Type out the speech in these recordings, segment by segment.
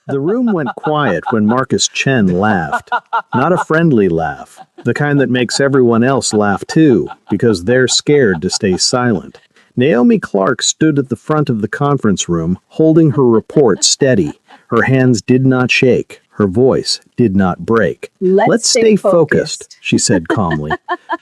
The room went quiet when Marcus Chen laughed. Not a friendly laugh, the kind that makes everyone else laugh too, because they're scared to stay silent. Naomi Clark stood at the front of the conference room, holding her report steady. Her hands did not shake. Her voice did not break. Let's stay focused, she said calmly.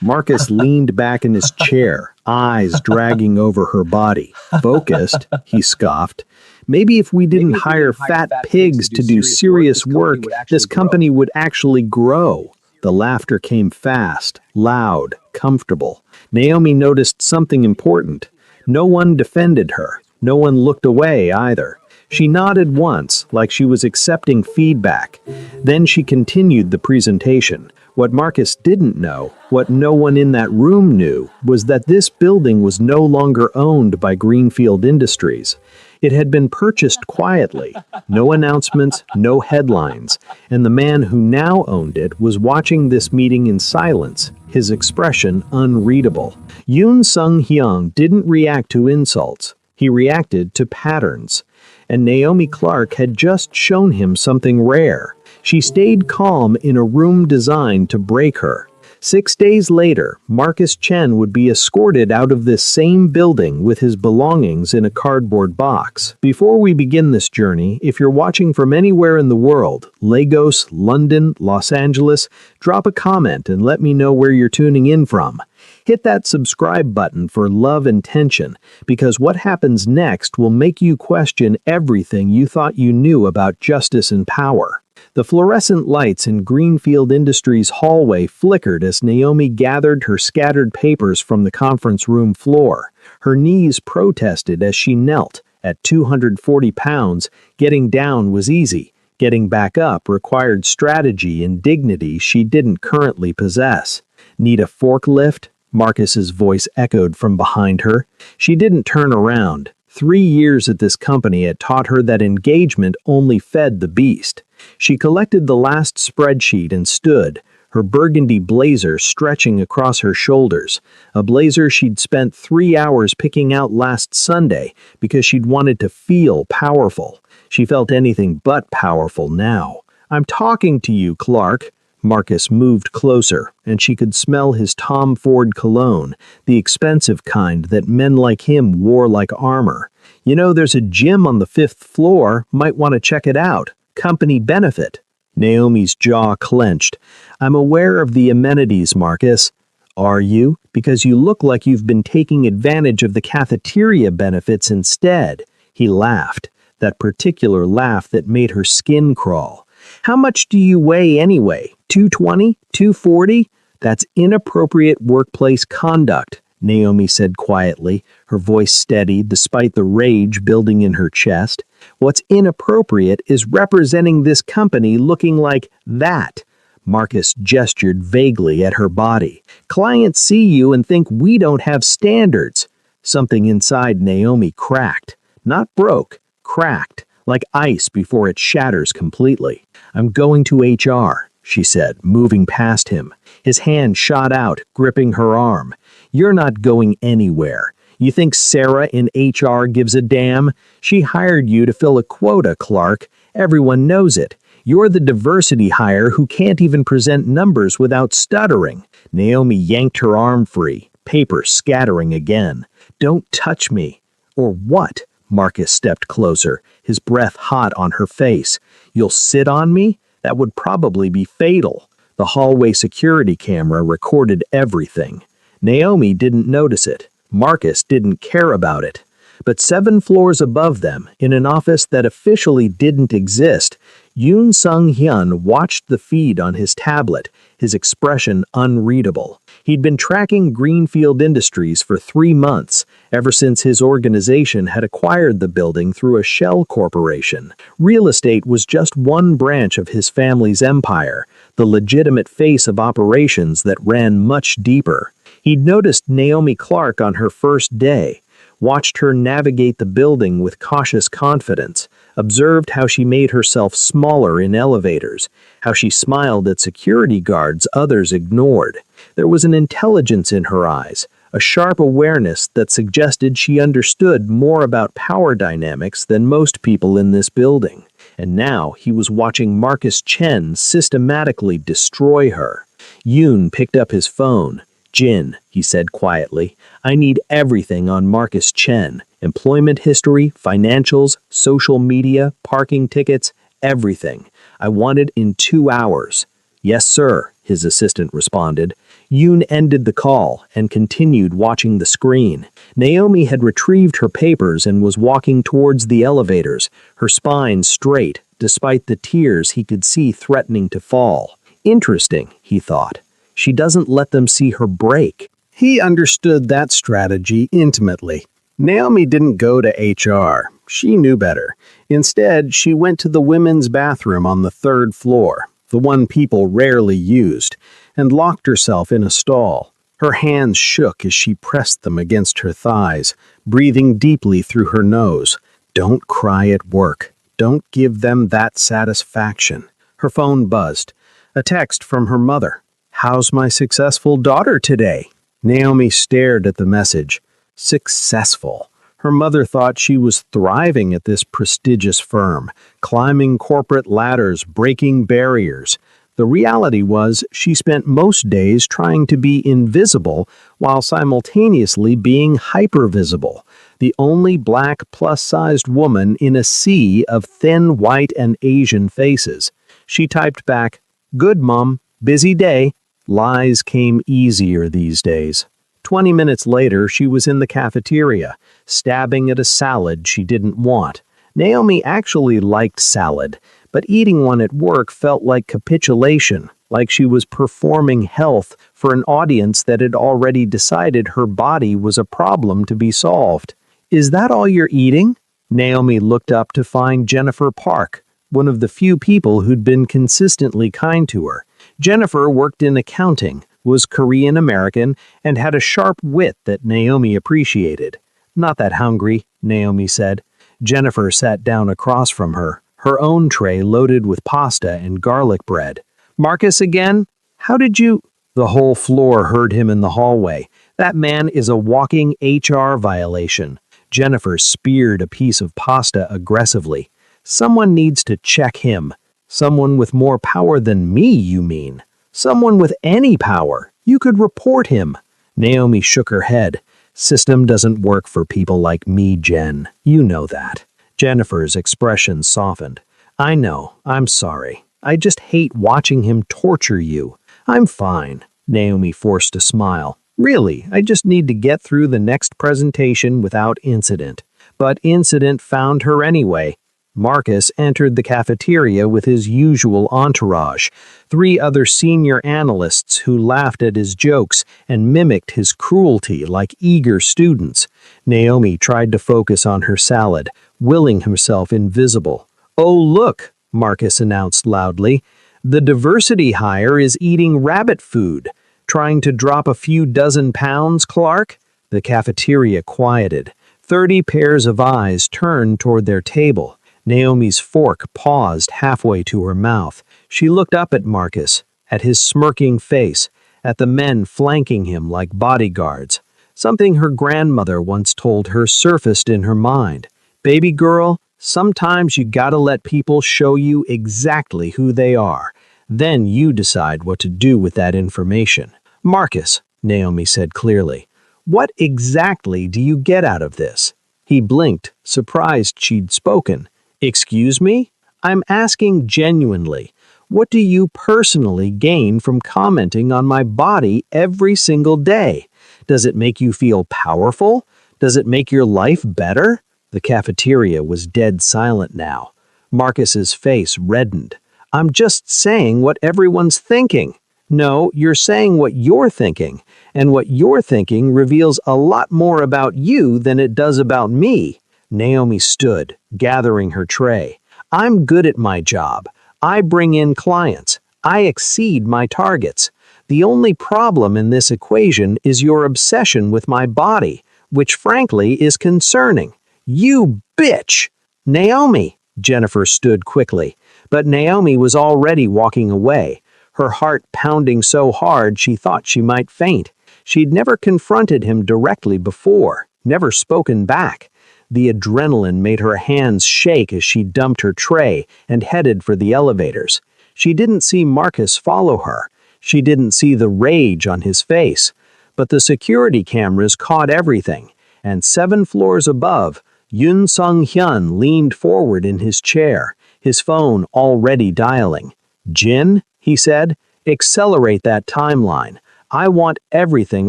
Marcus leaned back in his chair, eyes dragging over her body. Focused, he scoffed. Maybe if we didn't hire fat pigs to do serious work, this company would actually grow. The laughter came fast, loud, comfortable. Naomi noticed something important. No one defended her. No one looked away either. She nodded once, like she was accepting feedback. Then she continued the presentation. What Marcus didn't know, what no one in that room knew, was that this building was no longer owned by Greenfield Industries. It had been purchased quietly. No announcements, no headlines. And the man who now owned it was watching this meeting in silence, his expression unreadable. Yoon Sung-hyung didn't react to insults. He reacted to patterns. And Naomi Clark had just shown him something rare. She stayed calm in a room designed to break her. 6 days later, Marcus Chen would be escorted out of this same building with his belongings in a cardboard box. Before we begin this journey, if you're watching from anywhere in the world, Lagos, London, Los Angeles, drop a comment and let me know where you're tuning in from. Hit that subscribe button for love and tension, because what happens next will make you question everything you thought you knew about justice and power. The fluorescent lights in Greenfield Industries' hallway flickered as Naomi gathered her scattered papers from the conference room floor. Her knees protested as she knelt. At 240 pounds, getting down was easy. Getting back up required strategy and dignity she didn't currently possess. Need a forklift? Marcus's voice echoed from behind her. She didn't turn around. 3 years at this company had taught her that engagement only fed the beast. She collected the last spreadsheet and stood, her burgundy blazer stretching across her shoulders, a blazer she'd spent 3 hours picking out last Sunday because she'd wanted to feel powerful. She felt anything but powerful now. "I'm talking to you, Clark." Marcus moved closer, and she could smell his Tom Ford cologne, the expensive kind that men like him wore like armor. "You know, there's a gym on the 5th floor. Might want to check it out. Company benefit." Naomi's jaw clenched. "I'm aware of the amenities, Marcus." "Are you? Because you look like you've been taking advantage of the cafeteria benefits instead." He laughed, that particular laugh that made her skin crawl. "How much do you weigh anyway? 220? 240? That's inappropriate workplace conduct," Naomi said quietly, her voice steady despite the rage building in her chest. "What's inappropriate is representing this company looking like that." Marcus gestured vaguely at her body. "Clients see you and think we don't have standards." Something inside Naomi cracked. Not broke, cracked, like ice before it shatters completely. "I'm going to HR," she said, moving past him. His hand shot out, gripping her arm. "You're not going anywhere. You think Sarah in HR gives a damn? She hired you to fill a quota, Clark. Everyone knows it. You're the diversity hire who can't even present numbers without stuttering." Naomi yanked her arm free, paper scattering again. "Don't touch me." "Or what?" Marcus stepped closer, his breath hot on her face. "You'll sit on me? That would probably be fatal." The hallway security camera recorded everything. Naomi didn't notice it. Marcus didn't care about it. But 7 floors above them, in an office that officially didn't exist, Yoon Sung-hyun watched the feed on his tablet, his expression unreadable. He'd been tracking Greenfield Industries for 3 months, ever since his organization had acquired the building through a shell corporation. Real estate was just one branch of his family's empire, the legitimate face of operations that ran much deeper. He'd noticed Naomi Clark on her first day, watched her navigate the building with cautious confidence, observed how she made herself smaller in elevators, how she smiled at security guards others ignored. There was an intelligence in her eyes, a sharp awareness that suggested she understood more about power dynamics than most people in this building. and now he was watching Marcus Chen systematically destroy her. Yoon picked up his phone. "Jin," he said quietly, "I need everything on Marcus Chen. Employment history, financials, social media, parking tickets, everything. I want it in 2 hours." "Yes, sir," his assistant responded. Yoon ended the call and continued watching the screen. Naomi had retrieved her papers and was walking towards the elevators, her spine straight, despite the tears he could see threatening to fall. Interesting, he thought. She doesn't let them see her break. He understood that strategy intimately. Naomi didn't go to HR. She knew better. Instead, she went to the women's bathroom on the 3rd floor, the one people rarely used, and locked herself in a stall. Her hands shook as she pressed them against her thighs, breathing deeply through her nose. Don't cry at work. Don't give them that satisfaction. Her phone buzzed. A text from her mother. "How's my successful daughter today?" Naomi stared at the message. Successful. Her mother thought she was thriving at this prestigious firm, climbing corporate ladders, breaking barriers. The reality was she spent most days trying to be invisible while simultaneously being hypervisible, the only black plus-sized woman in a sea of thin white and Asian faces. She typed back, "Good, Mom. Busy day." Lies came easier these days. 20 minutes later, she was in the cafeteria, stabbing at a salad she didn't want. Naomi actually liked salad, but eating one at work felt like capitulation, like she was performing health for an audience that had already decided her body was a problem to be solved. "Is that all you're eating?" Naomi looked up to find Jennifer Park, one of the few people who'd been consistently kind to her. Jennifer worked in accounting, was Korean American, and had a sharp wit that Naomi appreciated. "Not that hungry," Naomi said. Jennifer sat down across from her, her own tray loaded with pasta and garlic bread. "Marcus again? How did you—" The whole floor heard him in the hallway. "That man is a walking HR violation." Jennifer speared a piece of pasta aggressively. "Someone needs to check him. Someone with more power than me, you mean? Someone with any power. You could report him." Naomi shook her head. "System doesn't work for people like me, Jen. You know that." Jennifer's expression softened. "I know. I'm sorry. I just hate watching him torture you." "I'm fine." Naomi forced a smile. "Really, I just need to get through the next presentation without incident." But incident found her anyway. Marcus entered the cafeteria with his usual entourage, 3 other senior analysts who laughed at his jokes and mimicked his cruelty like eager students. Naomi tried to focus on her salad, willing herself invisible. "Oh, look," Marcus announced loudly. "The diversity hire is eating rabbit food. Trying to drop a few dozen pounds, Clark?" The cafeteria quieted. 30 pairs of eyes turned toward their table. Naomi's fork paused halfway to her mouth. She looked up at Marcus, at his smirking face, at the men flanking him like bodyguards. Something her grandmother once told her surfaced in her mind. "Baby girl, sometimes you gotta let people show you exactly who they are. Then you decide what to do with that information." "Marcus," Naomi said clearly, "what exactly do you get out of this?" He blinked, surprised she'd spoken. "Excuse me? I'm asking genuinely. What do you personally gain from commenting on my body every single day? Does it make you feel powerful? Does it make your life better?" The cafeteria was dead silent now. Marcus's face reddened. "I'm just saying what everyone's thinking." "No, you're saying what you're thinking, and what you're thinking reveals a lot more about you than it does about me." Naomi stood, gathering her tray. "I'm good at my job. I bring in clients. I exceed my targets. The only problem in this equation is your obsession with my body, which frankly is concerning." "You bitch!" "Naomi!" Jennifer stood quickly, but Naomi was already walking away, her heart pounding so hard she thought she might faint. She'd never confronted him directly before, never spoken back. The adrenaline made her hands shake as she dumped her tray and headed for the elevators. She didn't see Marcus follow her. She didn't see the rage on his face. But the security cameras caught everything, and 7 floors above, Yoon Sung-hyun leaned forward in his chair, his phone already dialing. "Jin," he said, "accelerate that timeline. I want everything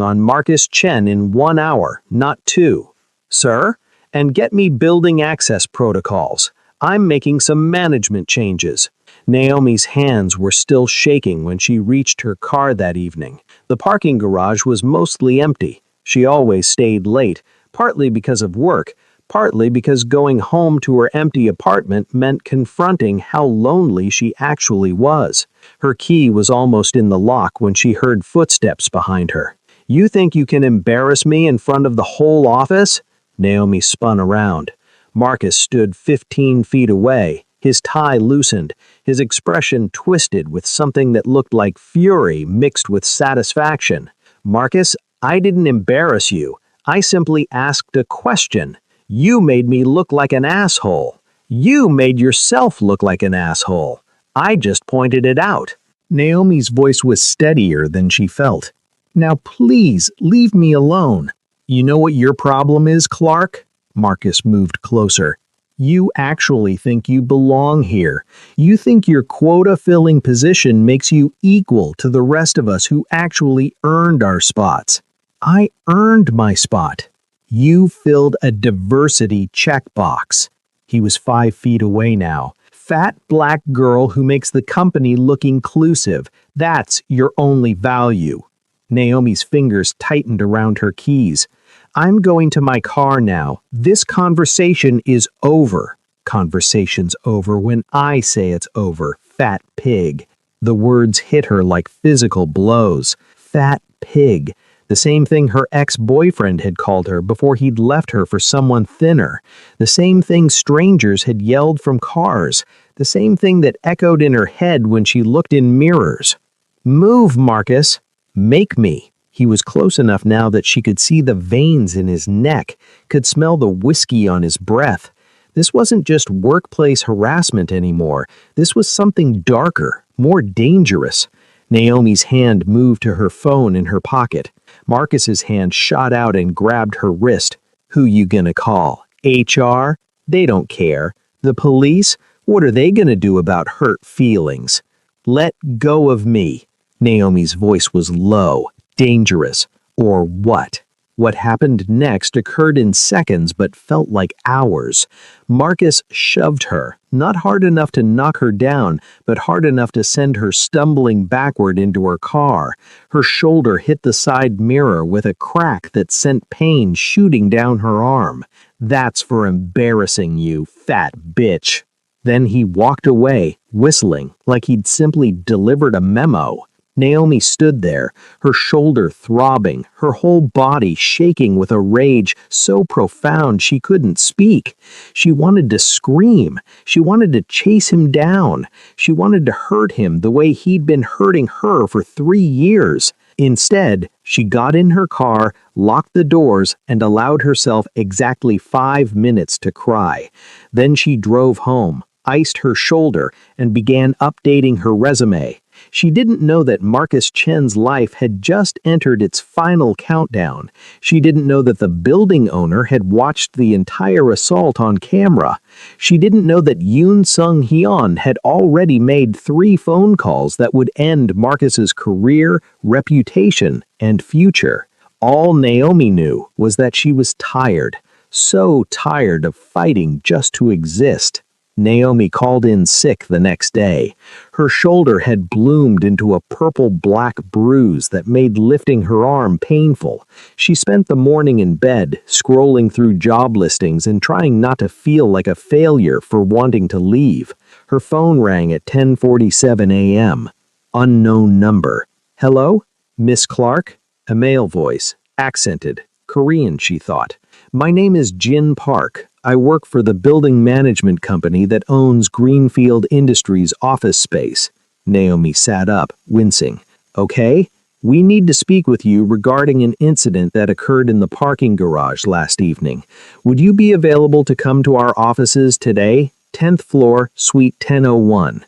on Marcus Chen in 1 hour, not 2. Sir? And get me building access protocols. I'm making some management changes." Naomi's hands were still shaking when she reached her car that evening. The parking garage was mostly empty. She always stayed late, partly because of work, partly because going home to her empty apartment meant confronting how lonely she actually was. Her key was almost in the lock when she heard footsteps behind her. "You think you can embarrass me in front of the whole office?" Naomi spun around. Marcus stood 15 feet away, his tie loosened, his expression twisted with something that looked like fury mixed with satisfaction. "Marcus, I didn't embarrass you. I simply asked a question. You made me look like an asshole. You made yourself look like an asshole. I just pointed it out." Naomi's voice was steadier than she felt. "Now please, leave me alone." "You know what your problem is, Clark?" Marcus moved closer. "You actually think you belong here. You think your quota-filling position makes you equal to the rest of us who actually earned our spots. I earned my spot. You filled a diversity checkbox." He was 5 feet away now. "Fat black girl who makes the company look inclusive. That's your only value." Naomi's fingers tightened around her keys. "I'm going to my car now. This conversation is over." "Conversation's over when I say it's over, fat pig." The words hit her like physical blows. Fat pig. The same thing her ex-boyfriend had called her before he'd left her for someone thinner. The same thing strangers had yelled from cars. The same thing that echoed in her head when she looked in mirrors. "Move, Marcus. Make me." He was close enough now that she could see the veins in his neck, could smell the whiskey on his breath. This wasn't just workplace harassment anymore. This was something darker, more dangerous. Naomi's hand moved to her phone in her pocket. Marcus's hand shot out and grabbed her wrist. "Who you gonna call? HR? They don't care. The police? What are they gonna do about hurt feelings? Let go of me." Naomi's voice was low, dangerous, or what? What happened next occurred in seconds but felt like hours. Marcus shoved her, not hard enough to knock her down, but hard enough to send her stumbling backward into her car. Her shoulder hit the side mirror with a crack that sent pain shooting down her arm. "That's for embarrassing you, fat bitch." Then he walked away, whistling, like he'd simply delivered a memo. Naomi stood there, her shoulder throbbing, her whole body shaking with a rage so profound she couldn't speak. She wanted to scream. She wanted to chase him down. She wanted to hurt him the way he'd been hurting her for 3 years. Instead, she got in her car, locked the doors, and allowed herself exactly 5 minutes to cry. Then she drove home, iced her shoulder, and began updating her resume. She didn't know that Marcus Chen's life had just entered its final countdown. She didn't know that the building owner had watched the entire assault on camera. She didn't know that Yoon Sung-hyun had already made 3 phone calls that would end Marcus's career, reputation, and future. All Naomi knew was that she was tired, so tired of fighting just to exist. Naomi called in sick the next day. Her shoulder had bloomed into a purple-black bruise that made lifting her arm painful. She spent the morning in bed, scrolling through job listings and trying not to feel like a failure for wanting to leave. Her phone rang at 10:47 a.m. Unknown number. "Hello? Miss Clark?" A male voice, accented. Korean, she thought. "My name is Jin Park. I work for the building management company that owns Greenfield Industries office space." Naomi sat up, wincing. "Okay, We need to speak with you regarding an incident that occurred in the parking garage last evening. Would you be available to come to our offices today? 10th floor, suite 1001.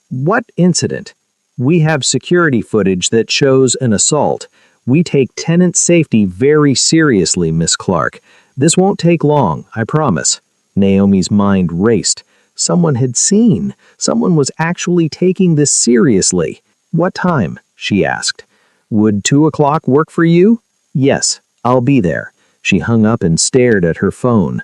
What incident? We have security footage that shows an assault. We take tenant safety very seriously, Miss Clark. This won't take long, I promise. Naomi's mind raced. Someone had seen. Someone was actually taking this seriously. What time? She asked. Would 2 o'clock work for you? Yes, I'll be there. She hung up and stared at her phone.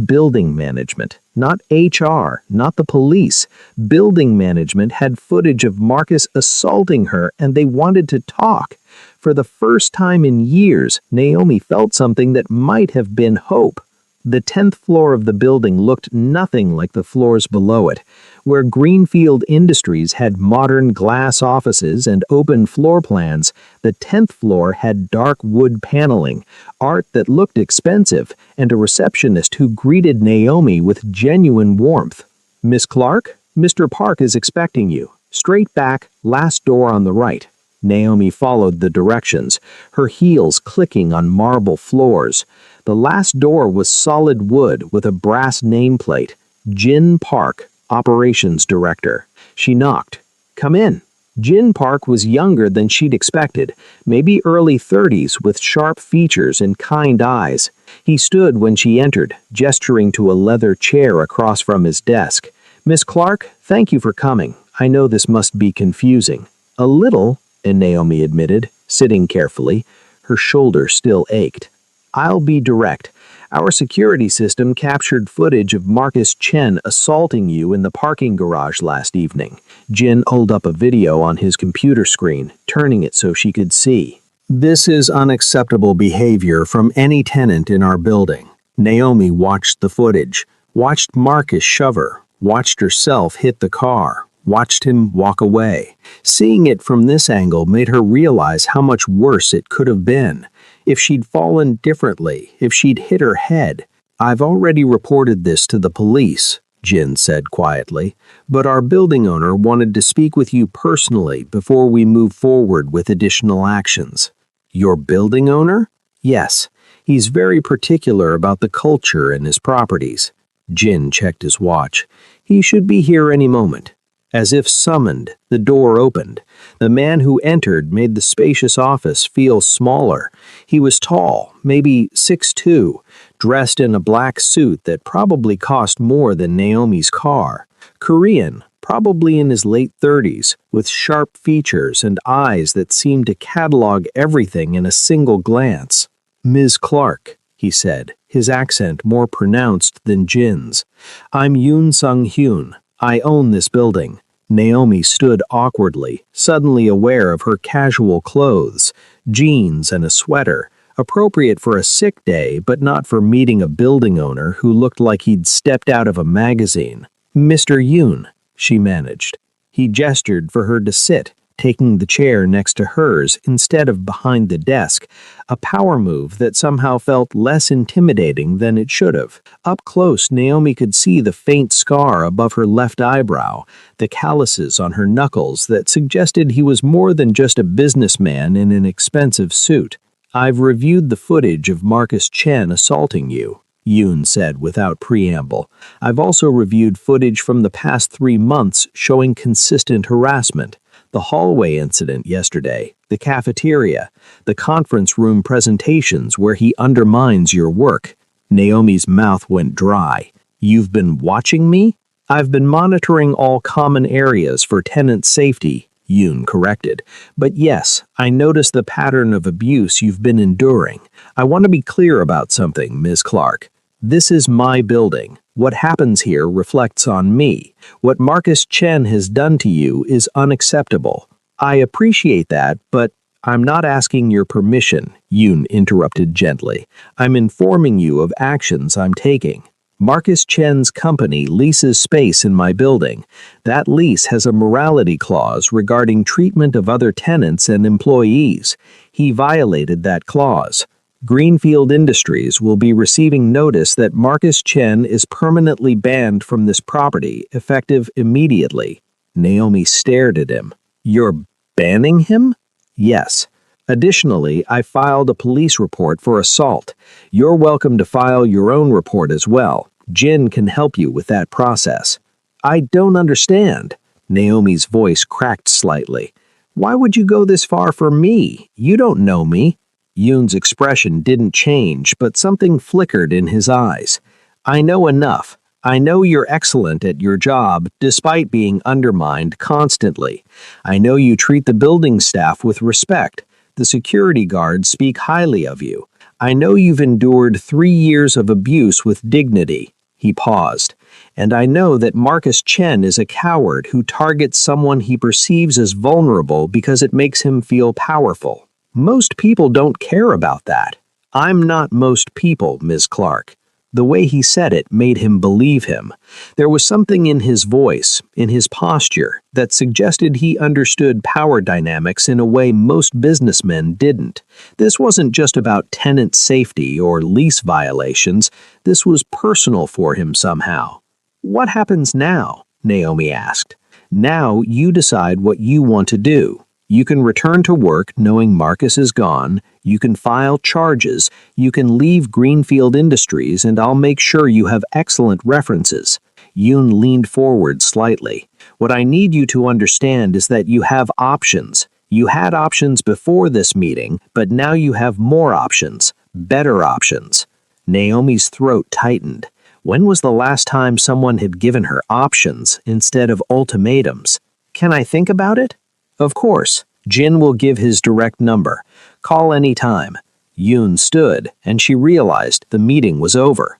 Building management, not HR, not the police. Building management had footage of Marcus assaulting her, and they wanted to talk. For the first time in years, Naomi felt something that might have been hope. The 10th floor of the building looked nothing like the floors below it. Where Greenfield Industries had modern glass offices and open floor plans, the 10th floor had dark wood paneling, art that looked expensive, and a receptionist who greeted Naomi with genuine warmth. Miss Clark, Mr. Park is expecting you. Straight back, last door on the right. Naomi followed the directions, her heels clicking on marble floors. The last door was solid wood with a brass nameplate. Jin Park, Operations Director. She knocked. Come in. Jin Park was younger than she'd expected, maybe early 30s with sharp features and kind eyes. He stood when she entered, gesturing to a leather chair across from his desk. Miss Clark, thank you for coming. I know this must be confusing. A little, and Naomi admitted, sitting carefully. Her shoulder still ached. I'll be direct. Our security system captured footage of Marcus Chen assaulting you in the parking garage last evening. Jin pulled up a video on his computer screen, turning it so she could see. This is unacceptable behavior from any tenant in our building. Naomi watched the footage, watched Marcus shove her, watched herself hit the car, watched him walk away. Seeing it from this angle made her realize how much worse it could have been. If she'd fallen differently, if she'd hit her head. I've already reported this to the police, Jin said quietly, but our building owner wanted to speak with you personally before we move forward with additional actions. Your building owner? Yes. He's very particular about the culture in his properties. Jin checked his watch. He should be here any moment. As if summoned, the door opened. The man who entered made the spacious office feel smaller. He was tall, maybe 6'2", dressed in a black suit that probably cost more than Naomi's car. Korean, probably in his late 30s, with sharp features and eyes that seemed to catalog everything in a single glance. Ms. Clark, he said, his accent more pronounced than Jin's. I'm Yoon Sung-hyun. I own this building. Naomi stood awkwardly, suddenly aware of her casual clothes, jeans and a sweater, appropriate for a sick day but not for meeting a building owner who looked like he'd stepped out of a magazine. Mr. Yoon, she managed. He gestured for her to sit, taking the chair next to hers instead of behind the desk, a power move that somehow felt less intimidating than it should have. Up close, Naomi could see the faint scar above her left eyebrow, the calluses on her knuckles that suggested he was more than just a businessman in an expensive suit. I've reviewed the footage of Marcus Chen assaulting you, Yoon said without preamble. I've also reviewed footage from the past 3 months showing consistent harassment. The hallway incident yesterday, the cafeteria, the conference room presentations where he undermines your work. Naomi's mouth went dry. You've been watching me? I've been monitoring all common areas for tenant safety, Yoon corrected. But yes, I noticed the pattern of abuse you've been enduring. I want to be clear about something, Ms. Clark. This is my building. What happens here reflects on me. What Marcus Chen has done to you is unacceptable. I appreciate that, but I'm not asking your permission, Yoon interrupted gently. I'm informing you of actions I'm taking. Marcus Chen's company leases space in my building. That lease has a morality clause regarding treatment of other tenants and employees. He violated that clause. Greenfield Industries will be receiving notice that Marcus Chen is permanently banned from this property, effective immediately. Naomi stared at him. You're banning him? Yes. Additionally, I filed a police report for assault. You're welcome to file your own report as well. Jin can help you with that process. I don't understand. Naomi's voice cracked slightly. Why would you go this far for me? You don't know me. Yoon's expression didn't change, but something flickered in his eyes. I know enough. I know you're excellent at your job, despite being undermined constantly. I know you treat the building staff with respect. The security guards speak highly of you. I know you've endured 3 years of abuse with dignity. He paused. And I know that Marcus Chen is a coward who targets someone he perceives as vulnerable because it makes him feel powerful. Most people don't care about that. I'm not most people, Ms. Clark. The way he said it made him believe him. There was something in his voice, in his posture, that suggested he understood power dynamics in a way most businessmen didn't. This wasn't just about tenant safety or lease violations. This was personal for him somehow. What happens now? Naomi asked. Now you decide what you want to do. You can return to work knowing Marcus is gone, you can file charges, you can leave Greenfield Industries, and I'll make sure you have excellent references. Yoon leaned forward slightly. What I need you to understand is that you have options. You had options before this meeting, but now you have more options, better options. Naomi's throat tightened. When was the last time someone had given her options instead of ultimatums? Can I think about it? Of course. Jin will give his direct number. Call any time. Yoon stood, and she realized the meeting was over.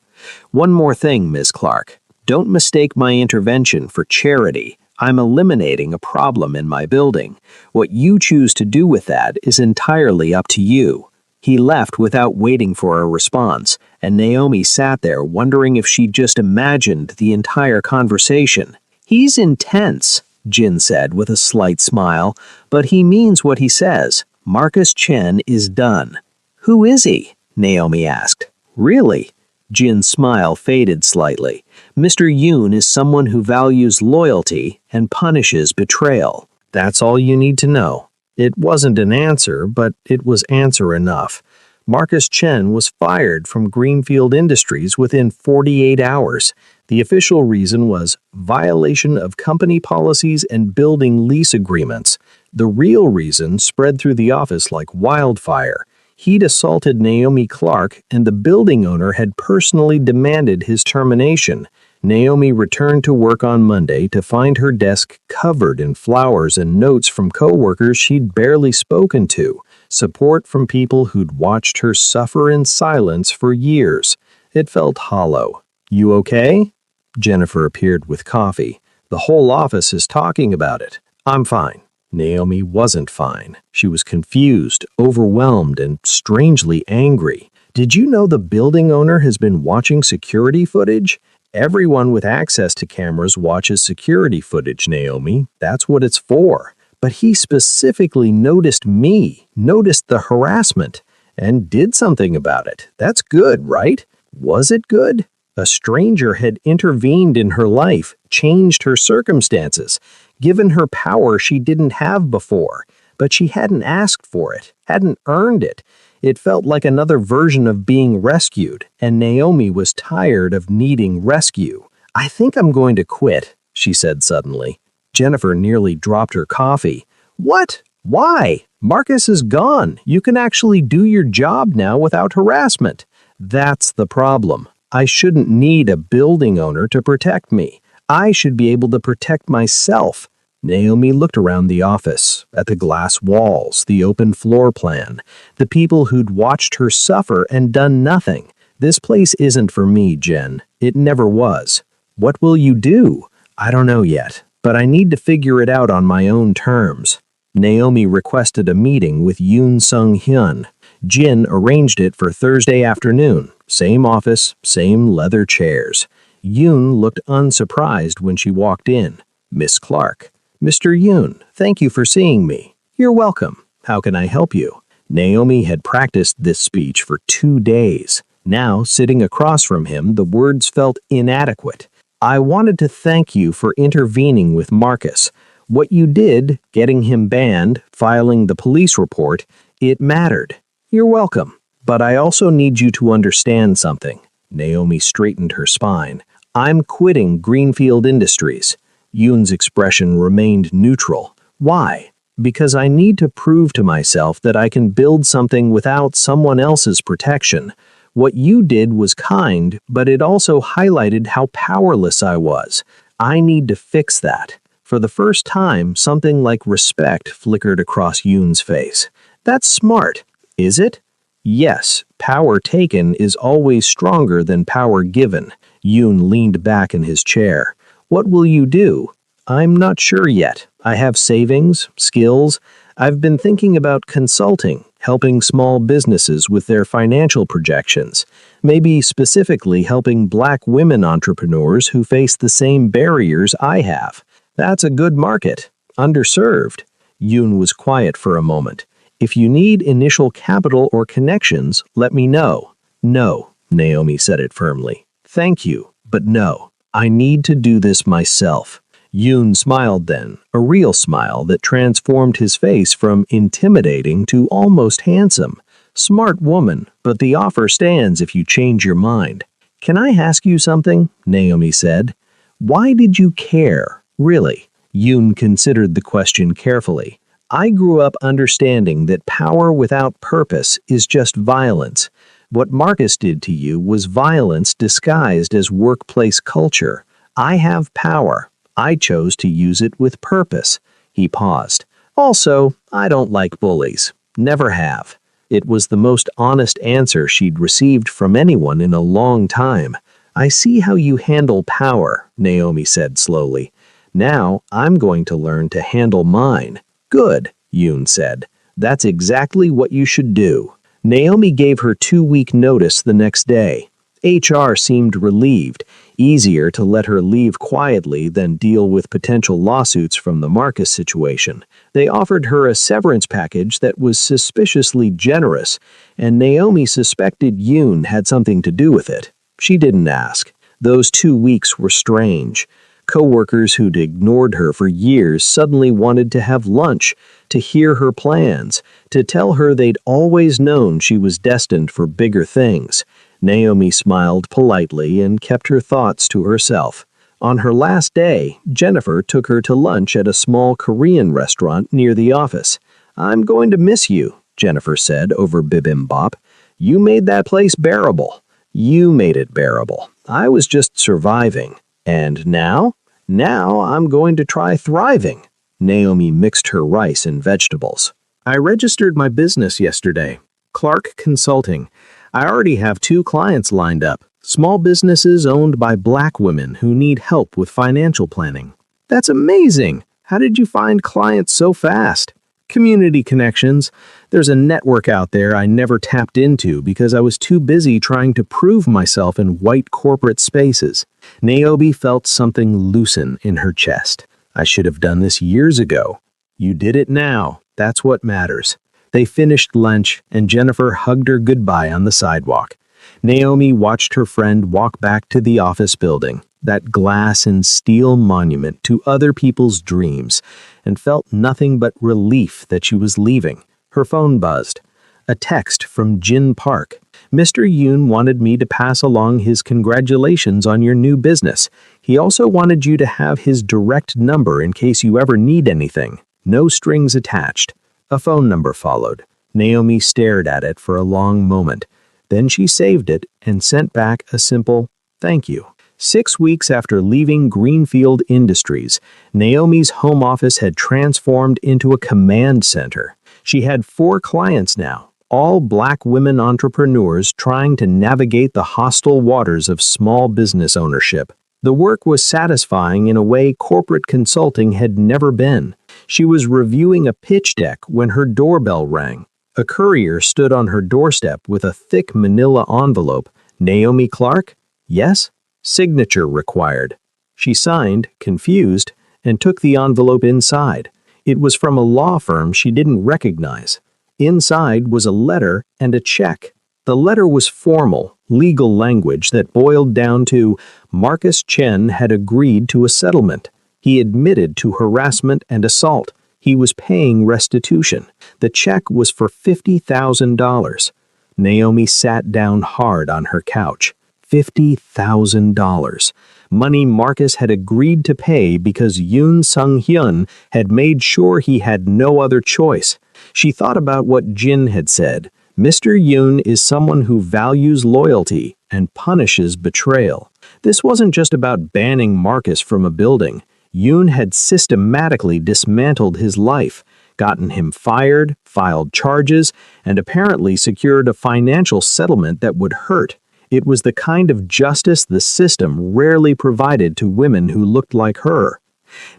One more thing, Ms. Clark. Don't mistake my intervention for charity. I'm eliminating a problem in my building. What you choose to do with that is entirely up to you. He left without waiting for a response, and Naomi sat there wondering if she'd just imagined the entire conversation. He's intense, Jin said with a slight smile, but he means what he says. Marcus Chen is done. Who is he? Naomi asked. Really? Jin's smile faded slightly. Mr. Yoon is someone who values loyalty and punishes betrayal. That's all you need to know. It wasn't an answer, but it was answer enough. Marcus Chen was fired from Greenfield Industries within 48 hours. The official reason was violation of company policies and building lease agreements. The real reason spread through the office like wildfire. He'd assaulted Naomi Clark, and the building owner had personally demanded his termination. Naomi returned to work on Monday to find her desk covered in flowers and notes from coworkers she'd barely spoken to, support from people who'd watched her suffer in silence for years. It felt hollow. You okay? Jennifer appeared with coffee. The whole office is talking about it. I'm fine. Naomi wasn't fine. She was confused, overwhelmed, and strangely angry. Did you know the building owner has been watching security footage? Everyone with access to cameras watches security footage, Naomi. That's what it's for. But he specifically noticed me, noticed the harassment, and did something about it. That's good, right? Was it good? A stranger had intervened in her life, changed her circumstances, given her power she didn't have before, but she hadn't asked for it, hadn't earned it. It felt like another version of being rescued, and Naomi was tired of needing rescue. I think I'm going to quit, she said suddenly. Jennifer nearly dropped her coffee. What? Why? Marcus is gone. You can actually do your job now without harassment. That's the problem. I shouldn't need a building owner to protect me. I should be able to protect myself. Naomi looked around the office, at the glass walls, the open floor plan, the people who'd watched her suffer and done nothing. This place isn't for me, Jen. It never was. What will you do? I don't know yet, but I need to figure it out on my own terms. Naomi requested a meeting with Yoon Sung-hyun. Jin arranged it for Thursday afternoon. Same office, same leather chairs. Yoon looked unsurprised when she walked in. Miss Clark. Mr. Yoon, thank you for seeing me. You're welcome. How can I help you? Naomi had practiced this speech for 2 days. Now, sitting across from him, the words felt inadequate. I wanted to thank you for intervening with Marcus. What you did, getting him banned, filing the police report, it mattered. You're welcome. But I also need you to understand something. Naomi straightened her spine. I'm quitting Greenfield Industries. Yoon's expression remained neutral. Why? Because I need to prove to myself that I can build something without someone else's protection. What you did was kind, but it also highlighted how powerless I was. I need to fix that. For the first time, something like respect flickered across Yoon's face. That's smart, is it? Yes, power taken is always stronger than power given. Yoon leaned back in his chair. What will you do? I'm not sure yet. I have savings, skills. I've been thinking about consulting, helping small businesses with their financial projections. Maybe specifically helping Black women entrepreneurs who face the same barriers I have. That's a good market. Underserved. Yoon was quiet for a moment. If you need initial capital or connections, let me know. No, Naomi said it firmly. Thank you, but no. I need to do this myself. Yoon smiled then, a real smile that transformed his face from intimidating to almost handsome. Smart woman, but the offer stands if you change your mind. Can I ask you something? Naomi said. Why did you care? Really? Yoon considered the question carefully. I grew up understanding that power without purpose is just violence. What Marcus did to you was violence disguised as workplace culture. I have power. I chose to use it with purpose. He paused. Also, I don't like bullies. Never have. It was the most honest answer she'd received from anyone in a long time. I see how you handle power, Naomi said slowly. Now, I'm going to learn to handle mine. Good, Yoon said. That's exactly what you should do. Naomi gave her 2-week notice the next day. HR seemed relieved, easier to let her leave quietly than deal with potential lawsuits from the Marcus situation. They offered her a severance package that was suspiciously generous, and Naomi suspected Yoon had something to do with it. She didn't ask. Those 2 weeks were strange. Coworkers who'd ignored her for years suddenly wanted to have lunch, to hear her plans, to tell her they'd always known she was destined for bigger things. Naomi smiled politely and kept her thoughts to herself. On her last day, Jennifer took her to lunch at a small Korean restaurant near the office. I'm going to miss you, Jennifer said over bibimbap. You made that place bearable. You made it bearable. I was just surviving. And now? Now I'm going to try thriving. Naomi mixed her rice and vegetables. I registered my business yesterday. Clark Consulting. I already have 2 clients lined up. Small businesses owned by Black women who need help with financial planning. That's amazing. How did you find clients so fast? Community connections. There's a network out there I never tapped into because I was too busy trying to prove myself in white corporate spaces. Naomi felt something loosen in her chest. I should have done this years ago. You did it now. That's what matters. They finished lunch, and Jennifer hugged her goodbye on the sidewalk. Naomi watched her friend walk back to the office building, that glass and steel monument to other people's dreams, and felt nothing but relief that she was leaving. Her phone buzzed. A text from Jin Park. Mr. Yoon wanted me to pass along his congratulations on your new business. He also wanted you to have his direct number in case you ever need anything. No strings attached. A phone number followed. Naomi stared at it for a long moment. Then she saved it and sent back a simple, thank you. 6 weeks after leaving Greenfield Industries, Naomi's home office had transformed into a command center. She had 4 clients now, all Black women entrepreneurs trying to navigate the hostile waters of small business ownership. The work was satisfying in a way corporate consulting had never been. She was reviewing a pitch deck when her doorbell rang. A courier stood on her doorstep with a thick manila envelope. Naomi Clark? Yes? Signature required. She signed, confused, and took the envelope inside. It was from a law firm she didn't recognize. Inside was a letter and a check. The letter was formal, legal language that boiled down to Marcus Chen had agreed to a settlement. He admitted to harassment and assault. He was paying restitution. The check was for $50,000. Naomi sat down hard on her couch. $50,000. Money Marcus had agreed to pay because Yoon Sung-hyun had made sure he had no other choice. She thought about what Jin had said. Mr. Yoon is someone who values loyalty and punishes betrayal. This wasn't just about banning Marcus from a building. Yoon had systematically dismantled his life, gotten him fired, filed charges, and apparently secured a financial settlement that would hurt. It was the kind of justice the system rarely provided to women who looked like her.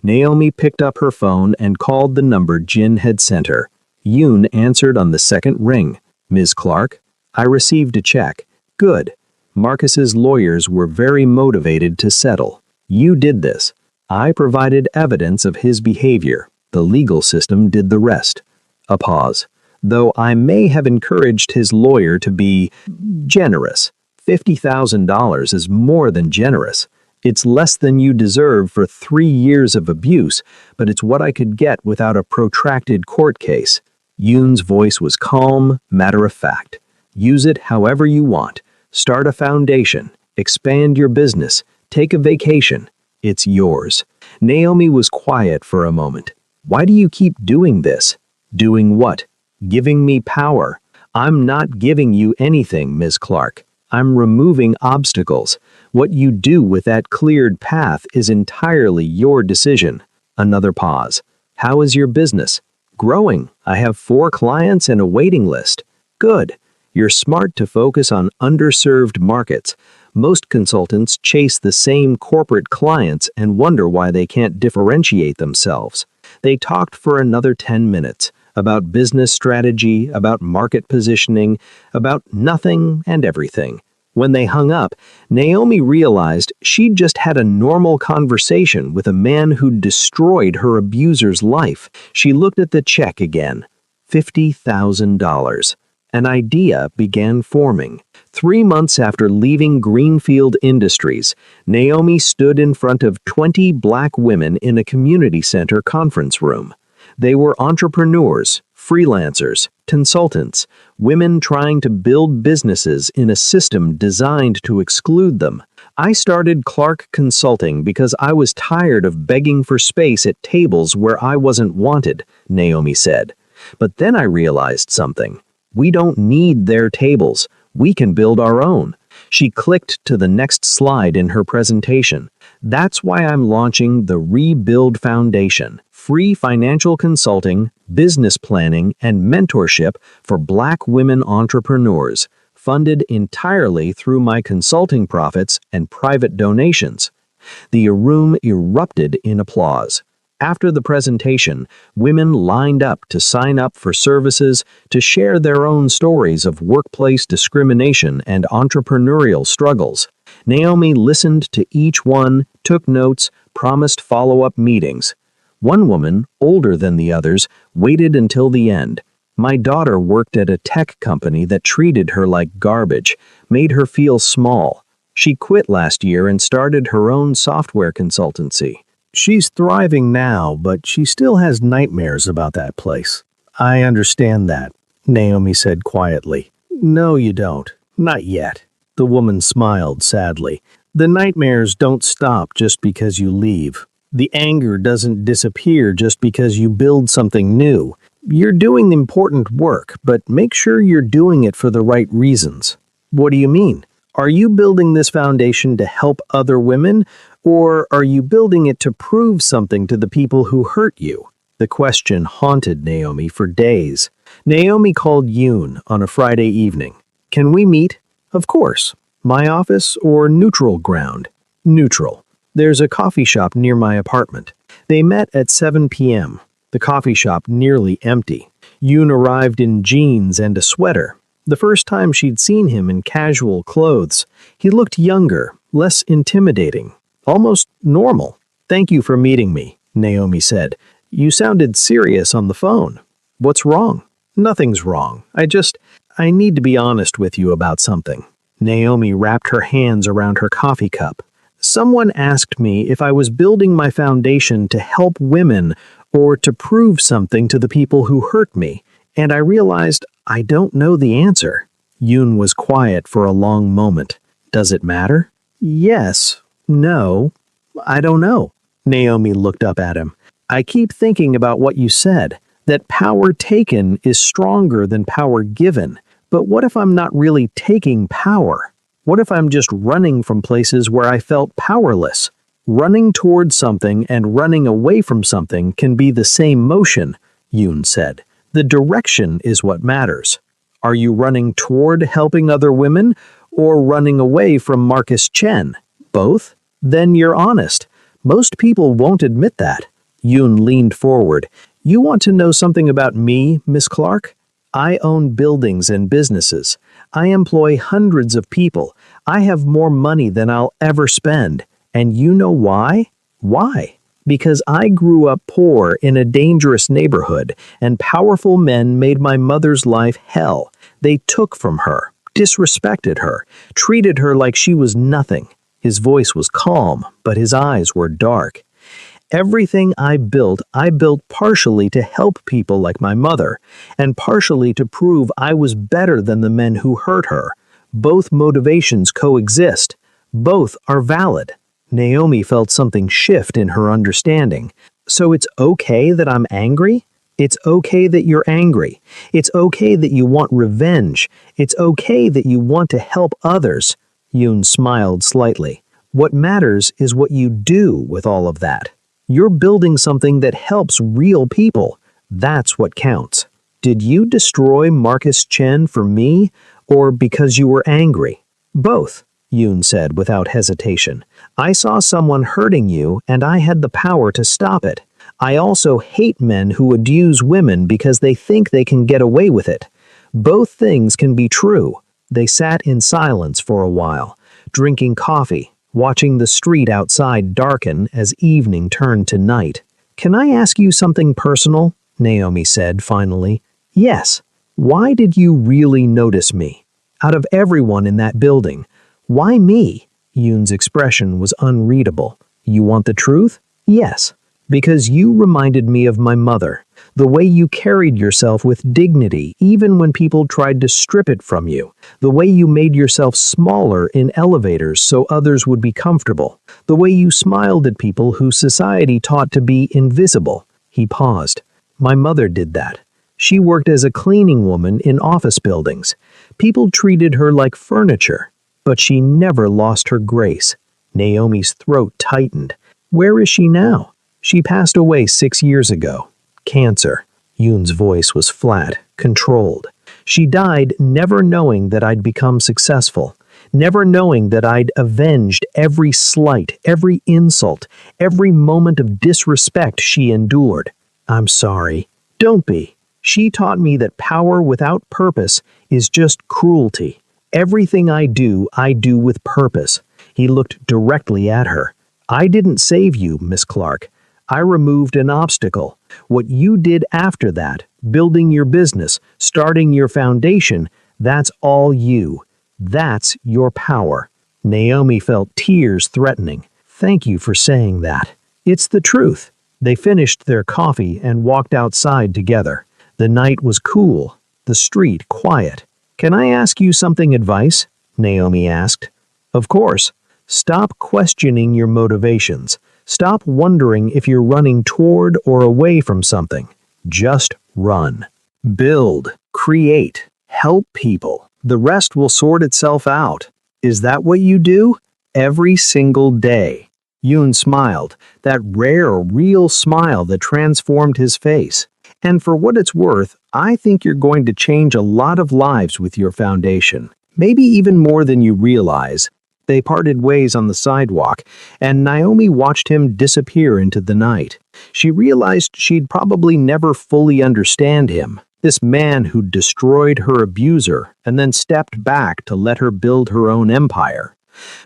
Naomi picked up her phone and called the number Jin had sent her. Yoon answered on the second ring. "Ms. Clark, I received a check." "Good." Marcus's lawyers were very motivated to settle. "You did this." "I provided evidence of his behavior. The legal system did the rest." A pause. "Though I may have encouraged his lawyer to be generous. $50,000 is more than generous. It's less than you deserve for 3 years of abuse, but it's what I could get without a protracted court case." Yoon's voice was calm, matter-of-fact. "Use it however you want. Start a foundation. Expand your business. Take a vacation. It's yours." Naomi was quiet for a moment. "Why do you keep doing this?" "Doing what?" "Giving me power." "I'm not giving you anything, Ms. Clark. I'm removing obstacles. What you do with that cleared path is entirely your decision." Another pause. "How is your business?" "Growing. I have 4 clients and a waiting list." "Good. You're smart to focus on underserved markets. Most consultants chase the same corporate clients and wonder why they can't differentiate themselves." They talked for another 10 minutes about business strategy, about market positioning, about nothing and everything. When they hung up, Naomi realized she'd just had a normal conversation with a man who'd destroyed her abuser's life. She looked at the check again. $50,000. An idea began forming. 3 months after leaving Greenfield Industries, Naomi stood in front of 20 black women in a community center conference room. They were entrepreneurs, freelancers, consultants, women trying to build businesses in a system designed to exclude them. "I started Clark Consulting because I was tired of begging for space at tables where I wasn't wanted," Naomi said. "But then I realized something. We don't need their tables. We can build our own." She clicked to the next slide in her presentation. "That's why I'm launching the Rebuild Foundation, free financial consulting, business planning, and mentorship for Black women entrepreneurs, funded entirely through my consulting profits and private donations." The room erupted in applause. After the presentation, women lined up to sign up for services, to share their own stories of workplace discrimination and entrepreneurial struggles. Naomi listened to each one, took notes, promised follow-up meetings. One woman, older than the others, waited until the end. "My daughter worked at a tech company that treated her like garbage, made her feel small. She quit last year and started her own software consultancy. She's thriving now, but she still has nightmares about that place." "I understand that," Naomi said quietly. "No, you don't. Not yet." The woman smiled sadly. "The nightmares don't stop just because you leave. The anger doesn't disappear just because you build something new. You're doing important work, but make sure you're doing it for the right reasons." "What do you mean? Are you building this foundation to help other women, or are you building it to prove something to the people who hurt you?" The question haunted Naomi for days. Naomi called Yoon on a Friday evening. "Can we meet?" "Of course. My office or neutral ground?" "Neutral. There's a coffee shop near my apartment." They met at 7 p.m., the coffee shop nearly empty. Yoon arrived in jeans and a sweater. The first time she'd seen him in casual clothes, he looked younger, less intimidating, almost normal. "Thank you for meeting me," Naomi said. "You sounded serious on the phone. What's wrong?" "Nothing's wrong. I need to be honest with you about something." Naomi wrapped her hands around her coffee cup. Someone asked me if I was building my foundation to help women or to prove something to the people who hurt me, and I realized I don't know the answer. Yoon was quiet for a long moment. Does it matter? Yes. No. I don't know. Naomi looked up at him. I keep thinking about what you said, that power taken is stronger than power given. But what if I'm not really taking power? What if I'm just running from places where I felt powerless? Running towards something and running away from something can be the same motion, Yoon said. The direction is what matters. Are you running toward helping other women or running away from Marcus Chen? Both? Then you're honest. Most people won't admit that. Yoon leaned forward. You want to know something about me, Miss Clark? I own buildings and businesses. I employ hundreds of people. I have more money than I'll ever spend. And you know why? Why? Because I grew up poor in a dangerous neighborhood, and powerful men made my mother's life hell. They took from her, disrespected her, treated her like she was nothing. His voice was calm, but his eyes were dark. Everything I built partially to help people like my mother, and partially to prove I was better than the men who hurt her. Both motivations coexist. Both are valid. Naomi felt something shift in her understanding. So it's okay that I'm angry? It's okay that you're angry. It's okay that you want revenge. It's okay that you want to help others. Yoon smiled slightly. What matters is what you do with all of that. You're building something that helps real people. That's what counts. Did you destroy Marcus Chen for me, or because you were angry? Both, Yoon said without hesitation. I saw someone hurting you, and I had the power to stop it. I also hate men who abuse women because they think they can get away with it. Both things can be true. They sat in silence for a while, drinking coffee, watching the street outside darken as evening turned to night. Can I ask you something personal? Naomi said finally. Yes. Why did you really notice me? Out of everyone in that building, why me? Yoon's expression was unreadable. You want the truth? Yes. Because you reminded me of my mother. The way you carried yourself with dignity even when people tried to strip it from you. The way you made yourself smaller in elevators so others would be comfortable. The way you smiled at people who society taught to be invisible. He paused. My mother did that. She worked as a cleaning woman in office buildings. People treated her like furniture, but she never lost her grace. Naomi's throat tightened. Where is she now? She passed away 6 years ago. Cancer. Yoon's voice was flat, controlled. She died never knowing that I'd become successful, never knowing that I'd avenged every slight, every insult, every moment of disrespect she endured. I'm sorry. Don't be. She taught me that power without purpose is just cruelty. Everything I do with purpose. He looked directly at her. I didn't save you, Miss Clark. I removed an obstacle. What you did after that, building your business, starting your foundation, that's all you. That's your power. Naomi felt tears threatening. Thank you for saying that. It's the truth. They finished their coffee and walked outside together. The night was cool, the street quiet. Can I ask you something advice? Naomi asked. Of course. Stop questioning your motivations. Stop wondering if you're running toward or away from something. Just run. Build, create, help people. The rest will sort itself out. Is that what you do? Every single day. Yoon smiled, that rare, real smile that transformed his face. And for what it's worth, I think you're going to change a lot of lives with your foundation. Maybe even more than you realize. They parted ways on the sidewalk, and Naomi watched him disappear into the night. She realized she'd probably never fully understand him, this man who destroyed her abuser and then stepped back to let her build her own empire.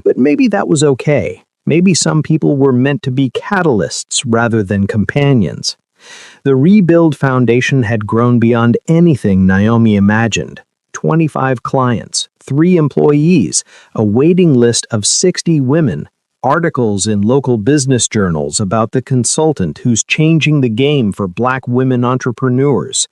But maybe that was okay. Maybe some people were meant to be catalysts rather than companions. The Rebuild Foundation had grown beyond anything Naomi imagined. 25 clients, 3 employees, a waiting list of 60 women. articles in local business journals about the consultant who's changing the game for black women entrepreneurs.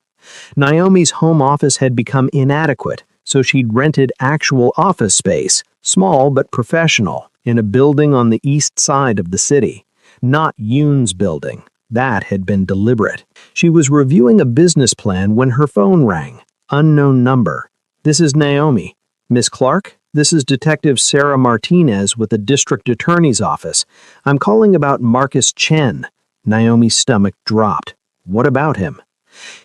Naomi's home office had become inadequate, so she'd rented actual office space, small but professional, in a building on the east side of the city. Not Yoon's building. That had been deliberate. She was reviewing a business plan when her phone rang. Unknown number. "This is Naomi. Miss Clark? This is Detective Sarah Martinez with the District Attorney's Office. I'm calling about Marcus Chen." Naomi's stomach dropped. What about him?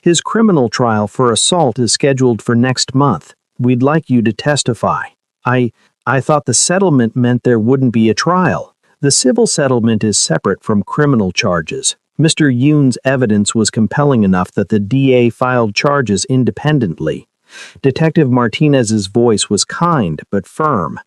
"His criminal trial for assault is scheduled for next month. We'd like you to testify." I thought the settlement meant there wouldn't be a trial. The civil settlement is separate from criminal charges. Mr. Yoon's evidence was compelling enough that the DA filed charges independently. Detective Martinez's voice was kind but firm.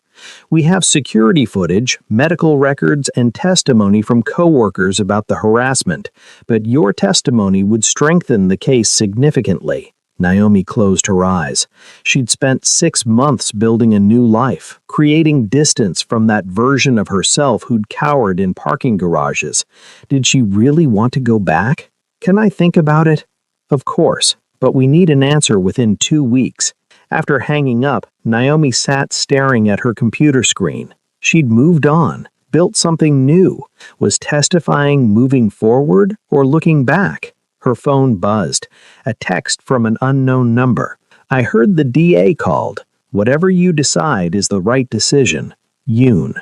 "We have security footage, medical records, and testimony from coworkers about the harassment, but your testimony would strengthen the case significantly." Naomi closed her eyes. She'd spent 6 months building a new life, creating distance from that version of herself who'd cowered in parking garages. Did she really want to go back? "Can I think about it?" "Of course, but we need an answer within 2 weeks." After hanging up, Naomi sat staring at her computer screen. She'd moved on, built something new. Was testifying moving forward or looking back? Her phone buzzed. A text from an unknown number. "I heard the DA called. Whatever you decide is the right decision. Yoon."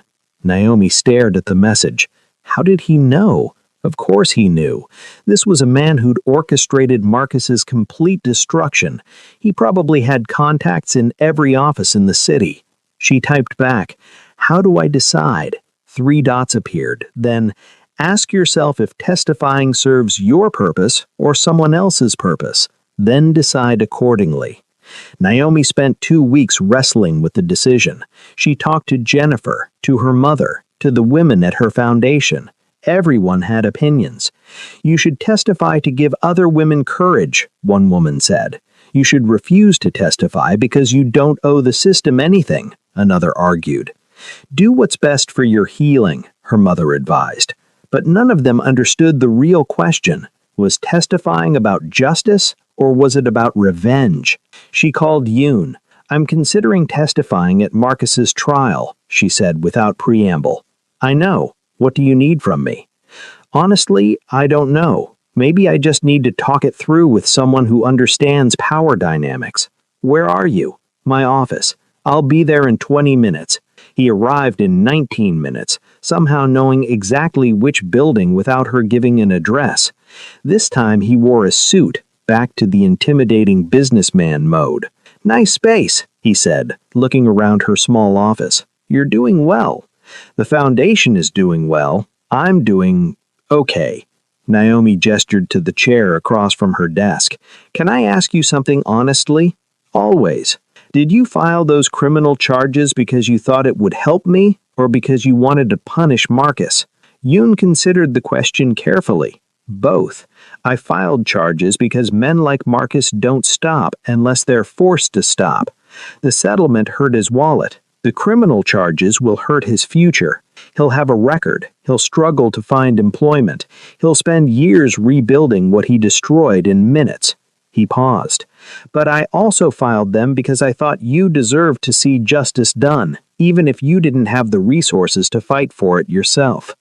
Naomi stared at the message. How did he know? Of course he knew. This was a man who'd orchestrated Marcus's complete destruction. He probably had contacts in every office in the city. She typed back, "How do I decide?" 3 dots appeared. Then, "Ask yourself if testifying serves your purpose or someone else's purpose. Then decide accordingly." Naomi spent 2 weeks wrestling with the decision. She talked to Jennifer, to her mother, to the women at her foundation. Everyone had opinions. "You should testify to give other women courage," one woman said. "You should refuse to testify because you don't owe the system anything," another argued. "Do what's best for your healing," her mother advised. But none of them understood the real question. Was testifying about justice, or was it about revenge? She called Yoon. "I'm considering testifying at Marcus's trial," she said without preamble. "I know. What do you need from me?" "Honestly, I don't know. Maybe I just need to talk it through with someone who understands power dynamics." "Where are you?" "My office. I'll be there in 20 minutes. He arrived in 19 minutes, somehow knowing exactly which building without her giving an address. This time he wore a suit, back to the intimidating businessman mode. "Nice space," he said, looking around her small office. "You're doing well." "The foundation is doing well. I'm doing okay." Naomi gestured to the chair across from her desk. "Can I ask you something honestly?" "Always." "Did you file those criminal charges because you thought it would help me, or because you wanted to punish Marcus?" Yoon considered the question carefully. "Both. I filed charges because men like Marcus don't stop unless they're forced to stop. The settlement hurt his wallet. The criminal charges will hurt his future. He'll have a record. He'll struggle to find employment. He'll spend years rebuilding what he destroyed in minutes." He paused. "But I also filed them because I thought you deserved to see justice done, even if you didn't have the resources to fight for it yourself."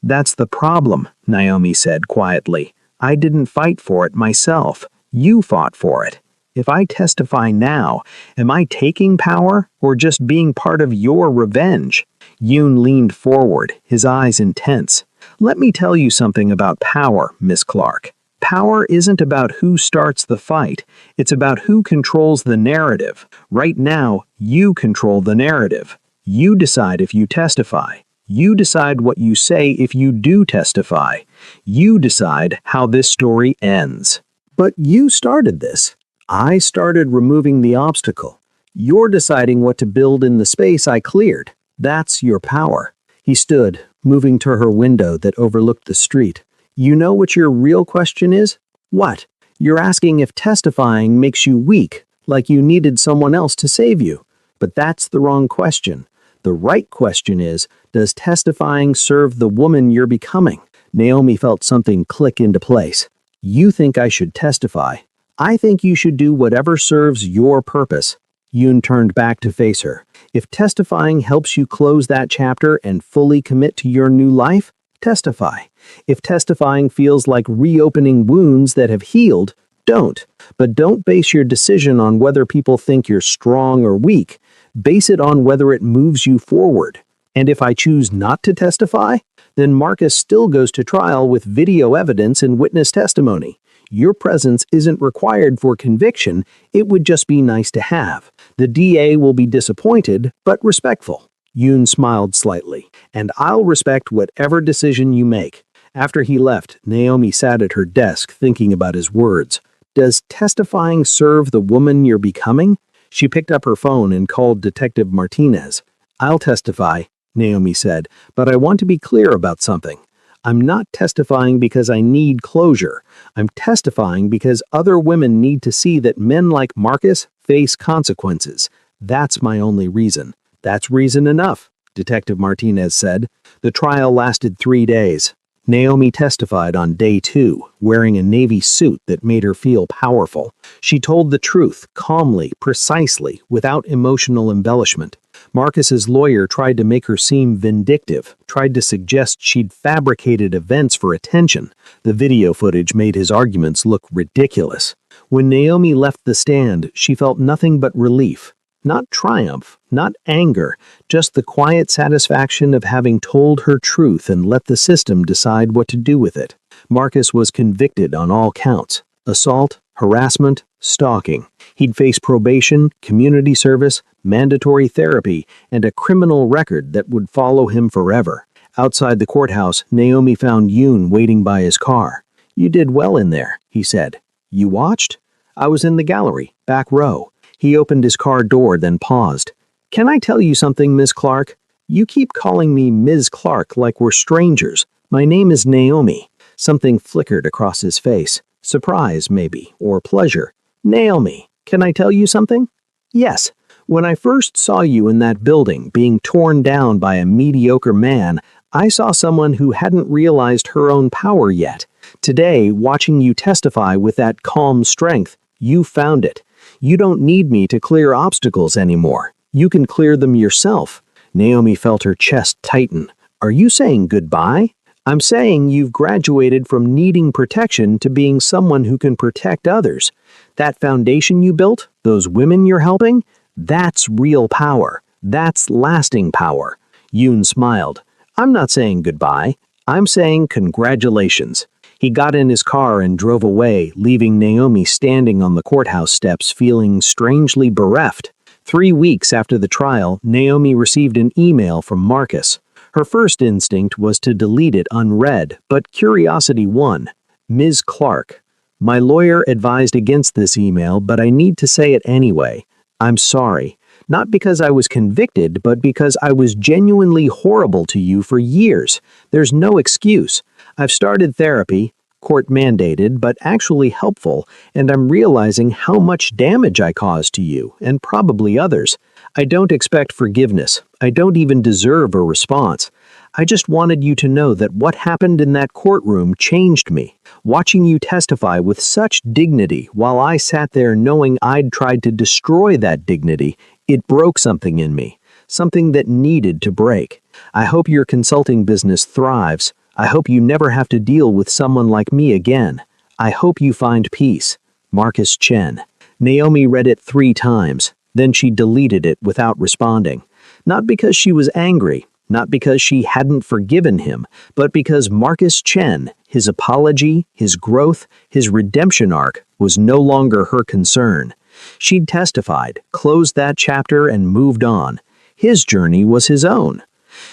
"That's the problem," Naomi said quietly. "I didn't fight for it myself. You fought for it. If I testify now, am I taking power or just being part of your revenge?" Yoon leaned forward, his eyes intense. "Let me tell you something about power, Miss Clark. Power isn't about who starts the fight. It's about who controls the narrative. Right now, you control the narrative. You decide if you testify. You decide what you say if you do testify. You decide how this story ends." "But you started this. I started removing the obstacle. You're deciding what to build in the space I cleared. That's your power." He stood, moving to her window that overlooked the street. "You know what your real question is?" "What?" "You're asking if testifying makes you weak, like you needed someone else to save you. But that's the wrong question. The right question is, does testifying serve the woman you're becoming? Naomi felt something click into place. You think I should testify. I think you should do whatever serves your purpose. Yoon turned back to face her. If testifying helps you close that chapter and fully commit to your new life, testify. If testifying feels like reopening wounds that have healed, don't. But don't base your decision on whether people think you're strong or weak. Base it on whether it moves you forward. And if I choose not to testify, then Marcus still goes to trial with video evidence and witness testimony. Your presence isn't required for conviction, it would just be nice to have. The DA will be disappointed, but respectful. Yoon smiled slightly. And I'll respect whatever decision you make. After he left, Naomi sat at her desk thinking about his words. Does testifying serve the woman you're becoming? She picked up her phone and called Detective Martinez. I'll testify, Naomi said, but I want to be clear about something. I'm not testifying because I need closure. I'm testifying because other women need to see that men like Marcus face consequences. That's my only reason. That's reason enough, Detective Martinez said. The trial lasted 3 days. Naomi testified on day 2, wearing a navy suit that made her feel powerful. She told the truth, calmly, precisely, without emotional embellishment. Marcus's lawyer tried to make her seem vindictive, tried to suggest she'd fabricated events for attention. The video footage made his arguments look ridiculous. When Naomi left the stand, she felt nothing but relief. Not triumph, not anger, just the quiet satisfaction of having told her truth and let the system decide what to do with it. Marcus was convicted on all counts: assault, harassment, stalking. He'd face probation, community service, mandatory therapy, and a criminal record that would follow him forever. Outside the courthouse, Naomi found Yoon waiting by his car. You did well in there, he said. You watched? I was in the gallery, back row. He opened his car door, then paused. Can I tell you something, Miss Clark? You keep calling me Ms. Clark like we're strangers. My name is Naomi. Something flickered across his face. Surprise, maybe, or pleasure. Naomi, can I tell you something? Yes. When I first saw you in that building being torn down by a mediocre man, I saw someone who hadn't realized her own power yet. Today, watching you testify with that calm strength, you found it. You don't need me to clear obstacles anymore. You can clear them yourself. Naomi felt her chest tighten. Are you saying goodbye? I'm saying you've graduated from needing protection to being someone who can protect others. That foundation you built, those women you're helping, that's real power. That's lasting power. Yoon smiled. I'm not saying goodbye. I'm saying congratulations. He got in his car and drove away, leaving Naomi standing on the courthouse steps feeling strangely bereft. 3 weeks after the trial, Naomi received an email from Marcus. Her first instinct was to delete it unread, but curiosity won. Ms. Clark. My lawyer advised against this email, but I need to say it anyway. I'm sorry. Not because I was convicted, but because I was genuinely horrible to you for years. There's no excuse. I've started therapy, court-mandated, but actually helpful, and I'm realizing how much damage I caused to you, and probably others. I don't expect forgiveness. I don't even deserve a response. I just wanted you to know that what happened in that courtroom changed me. Watching you testify with such dignity while I sat there knowing I'd tried to destroy that dignity, it broke something in me, something that needed to break. I hope your consulting business thrives. I hope you never have to deal with someone like me again. I hope you find peace. Marcus Chen. Naomi read it 3 times. Then she deleted it without responding. Not because she was angry, not because she hadn't forgiven him, but because Marcus Chen, his apology, his growth, his redemption arc, was no longer her concern. She'd testified, closed that chapter, and moved on. His journey was his own.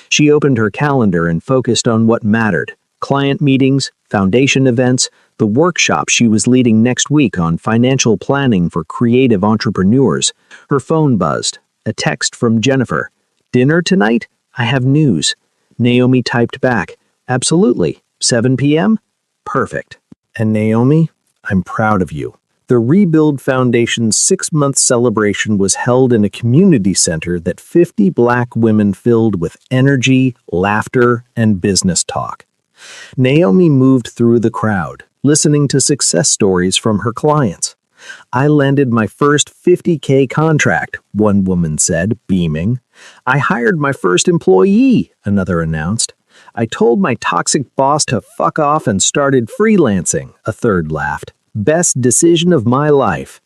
She opened her calendar and focused on what mattered: client meetings, foundation events, the workshop she was leading next week on financial planning for creative entrepreneurs. Her phone buzzed. A text from Jennifer. Dinner tonight? I have news. Naomi typed back. Absolutely. 7 p.m.? Perfect. And Naomi, I'm proud of you. The Rebuild Foundation's 6-month celebration was held in a community center that 50 Black women filled with energy, laughter, and business talk. Naomi moved through the crowd, listening to success stories from her clients. "I landed my first $50K contract," one woman said, beaming. "I hired my first employee," another announced. "I told my toxic boss to fuck off and started freelancing," a third laughed. "Best decision of my life."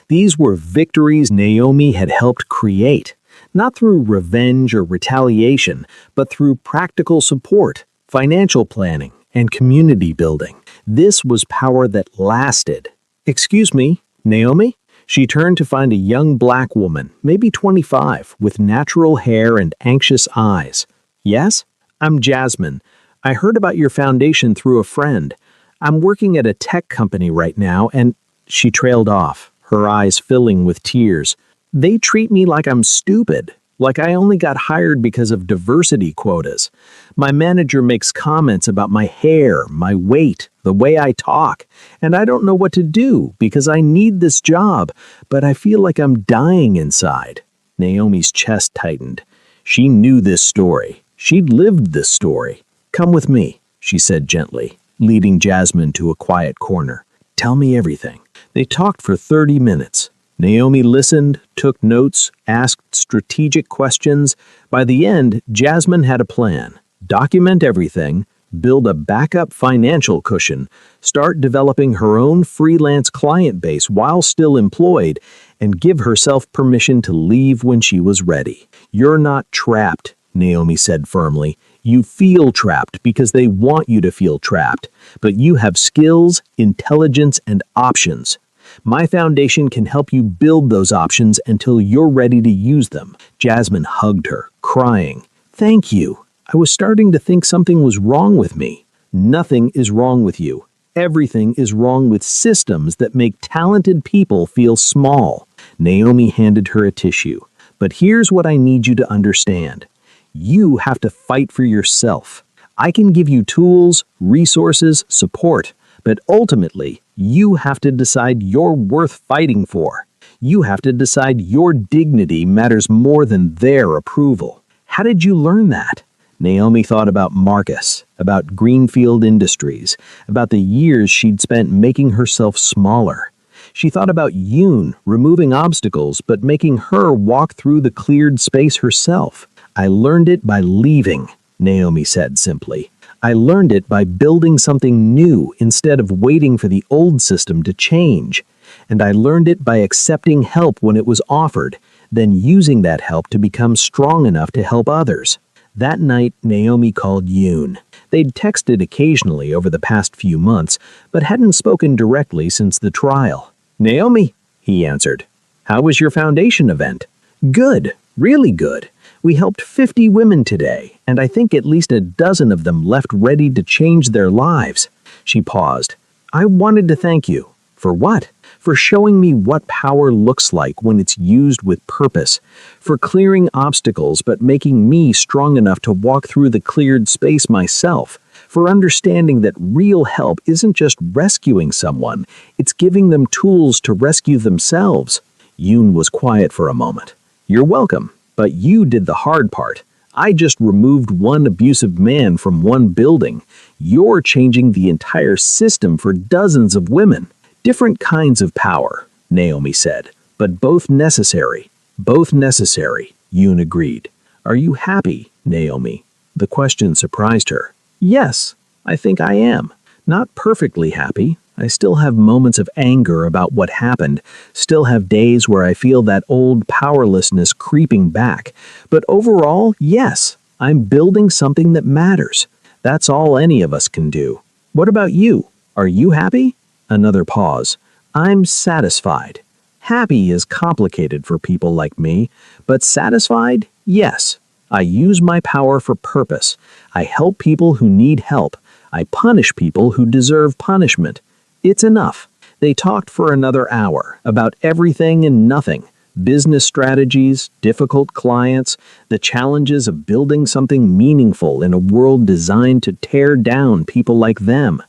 These were victories Naomi had helped create, not through revenge or retaliation, but through practical support, financial planning, and community building. This was power that lasted. "Excuse me, Naomi?" She turned to find a young Black woman, maybe 25, with natural hair and anxious eyes. "Yes? I'm Jasmine. I heard about your foundation through a friend. I'm working at a tech company right now, and—" She trailed off, her eyes filling with tears. "They treat me like I'm stupid, like I only got hired because of diversity quotas. My manager makes comments about my hair, my weight, the way I talk, and I don't know what to do because I need this job, but I feel like I'm dying inside." Naomi's chest tightened. She knew this story. She'd lived this story. "Come with me," she said gently, leading Jasmine to a quiet corner. "Tell me everything." They talked for 30 minutes. Naomi listened, took notes, asked strategic questions. By the end, Jasmine had a plan. Document everything, build a backup financial cushion, start developing her own freelance client base while still employed, and give herself permission to leave when she was ready. "You're not trapped," Naomi said firmly. "You feel trapped because they want you to feel trapped, but you have skills, intelligence, and options. My foundation can help you build those options until you're ready to use them." Jasmine hugged her, crying, "Thank you. I was starting to think something was wrong with me." "Nothing is wrong with you. Everything is wrong with systems that make talented people feel small." Naomi handed her a tissue. "But here's what I need you to understand. You have to fight for yourself. I can give you tools, resources, support, but ultimately, you have to decide you're worth fighting for. You have to decide your dignity matters more than their approval." "How did you learn that?" Naomi thought about Marcus, about Greenfield Industries, about the years she'd spent making herself smaller. She thought about Yoon removing obstacles but making her walk through the cleared space herself. "I learned it by leaving," Naomi said simply. "I learned it by building something new instead of waiting for the old system to change. And I learned it by accepting help when it was offered, then using that help to become strong enough to help others." That night, Naomi called Yoon. They'd texted occasionally over the past few months, but hadn't spoken directly since the trial. "Naomi," he answered, "how was your foundation event?" "Good, really good. We helped 50 women today, and I think at least a dozen of them left ready to change their lives." She paused. "I wanted to thank you." "For what?" "For showing me what power looks like when it's used with purpose. For clearing obstacles but making me strong enough to walk through the cleared space myself. For understanding that real help isn't just rescuing someone, it's giving them tools to rescue themselves." Yoon was quiet for a moment. "You're welcome. But you did the hard part. I just removed one abusive man from one building. You're changing the entire system for dozens of women." "Different kinds of power," Naomi said, "but both necessary." "Both necessary," Yoon agreed. "Are you happy, Naomi?" The question surprised her. "Yes, I think I am. Not perfectly happy. I still have moments of anger about what happened, still have days where I feel that old powerlessness creeping back. But overall, yes, I'm building something that matters. That's all any of us can do. What about you? Are you happy?" Another pause. "I'm satisfied. Happy is complicated for people like me, but satisfied? Yes. I use my power for purpose. I help people who need help. I punish people who deserve punishment. It's enough." They talked for another hour about everything and nothing. Business strategies, difficult clients, the challenges of building something meaningful in a world designed to tear down people like them.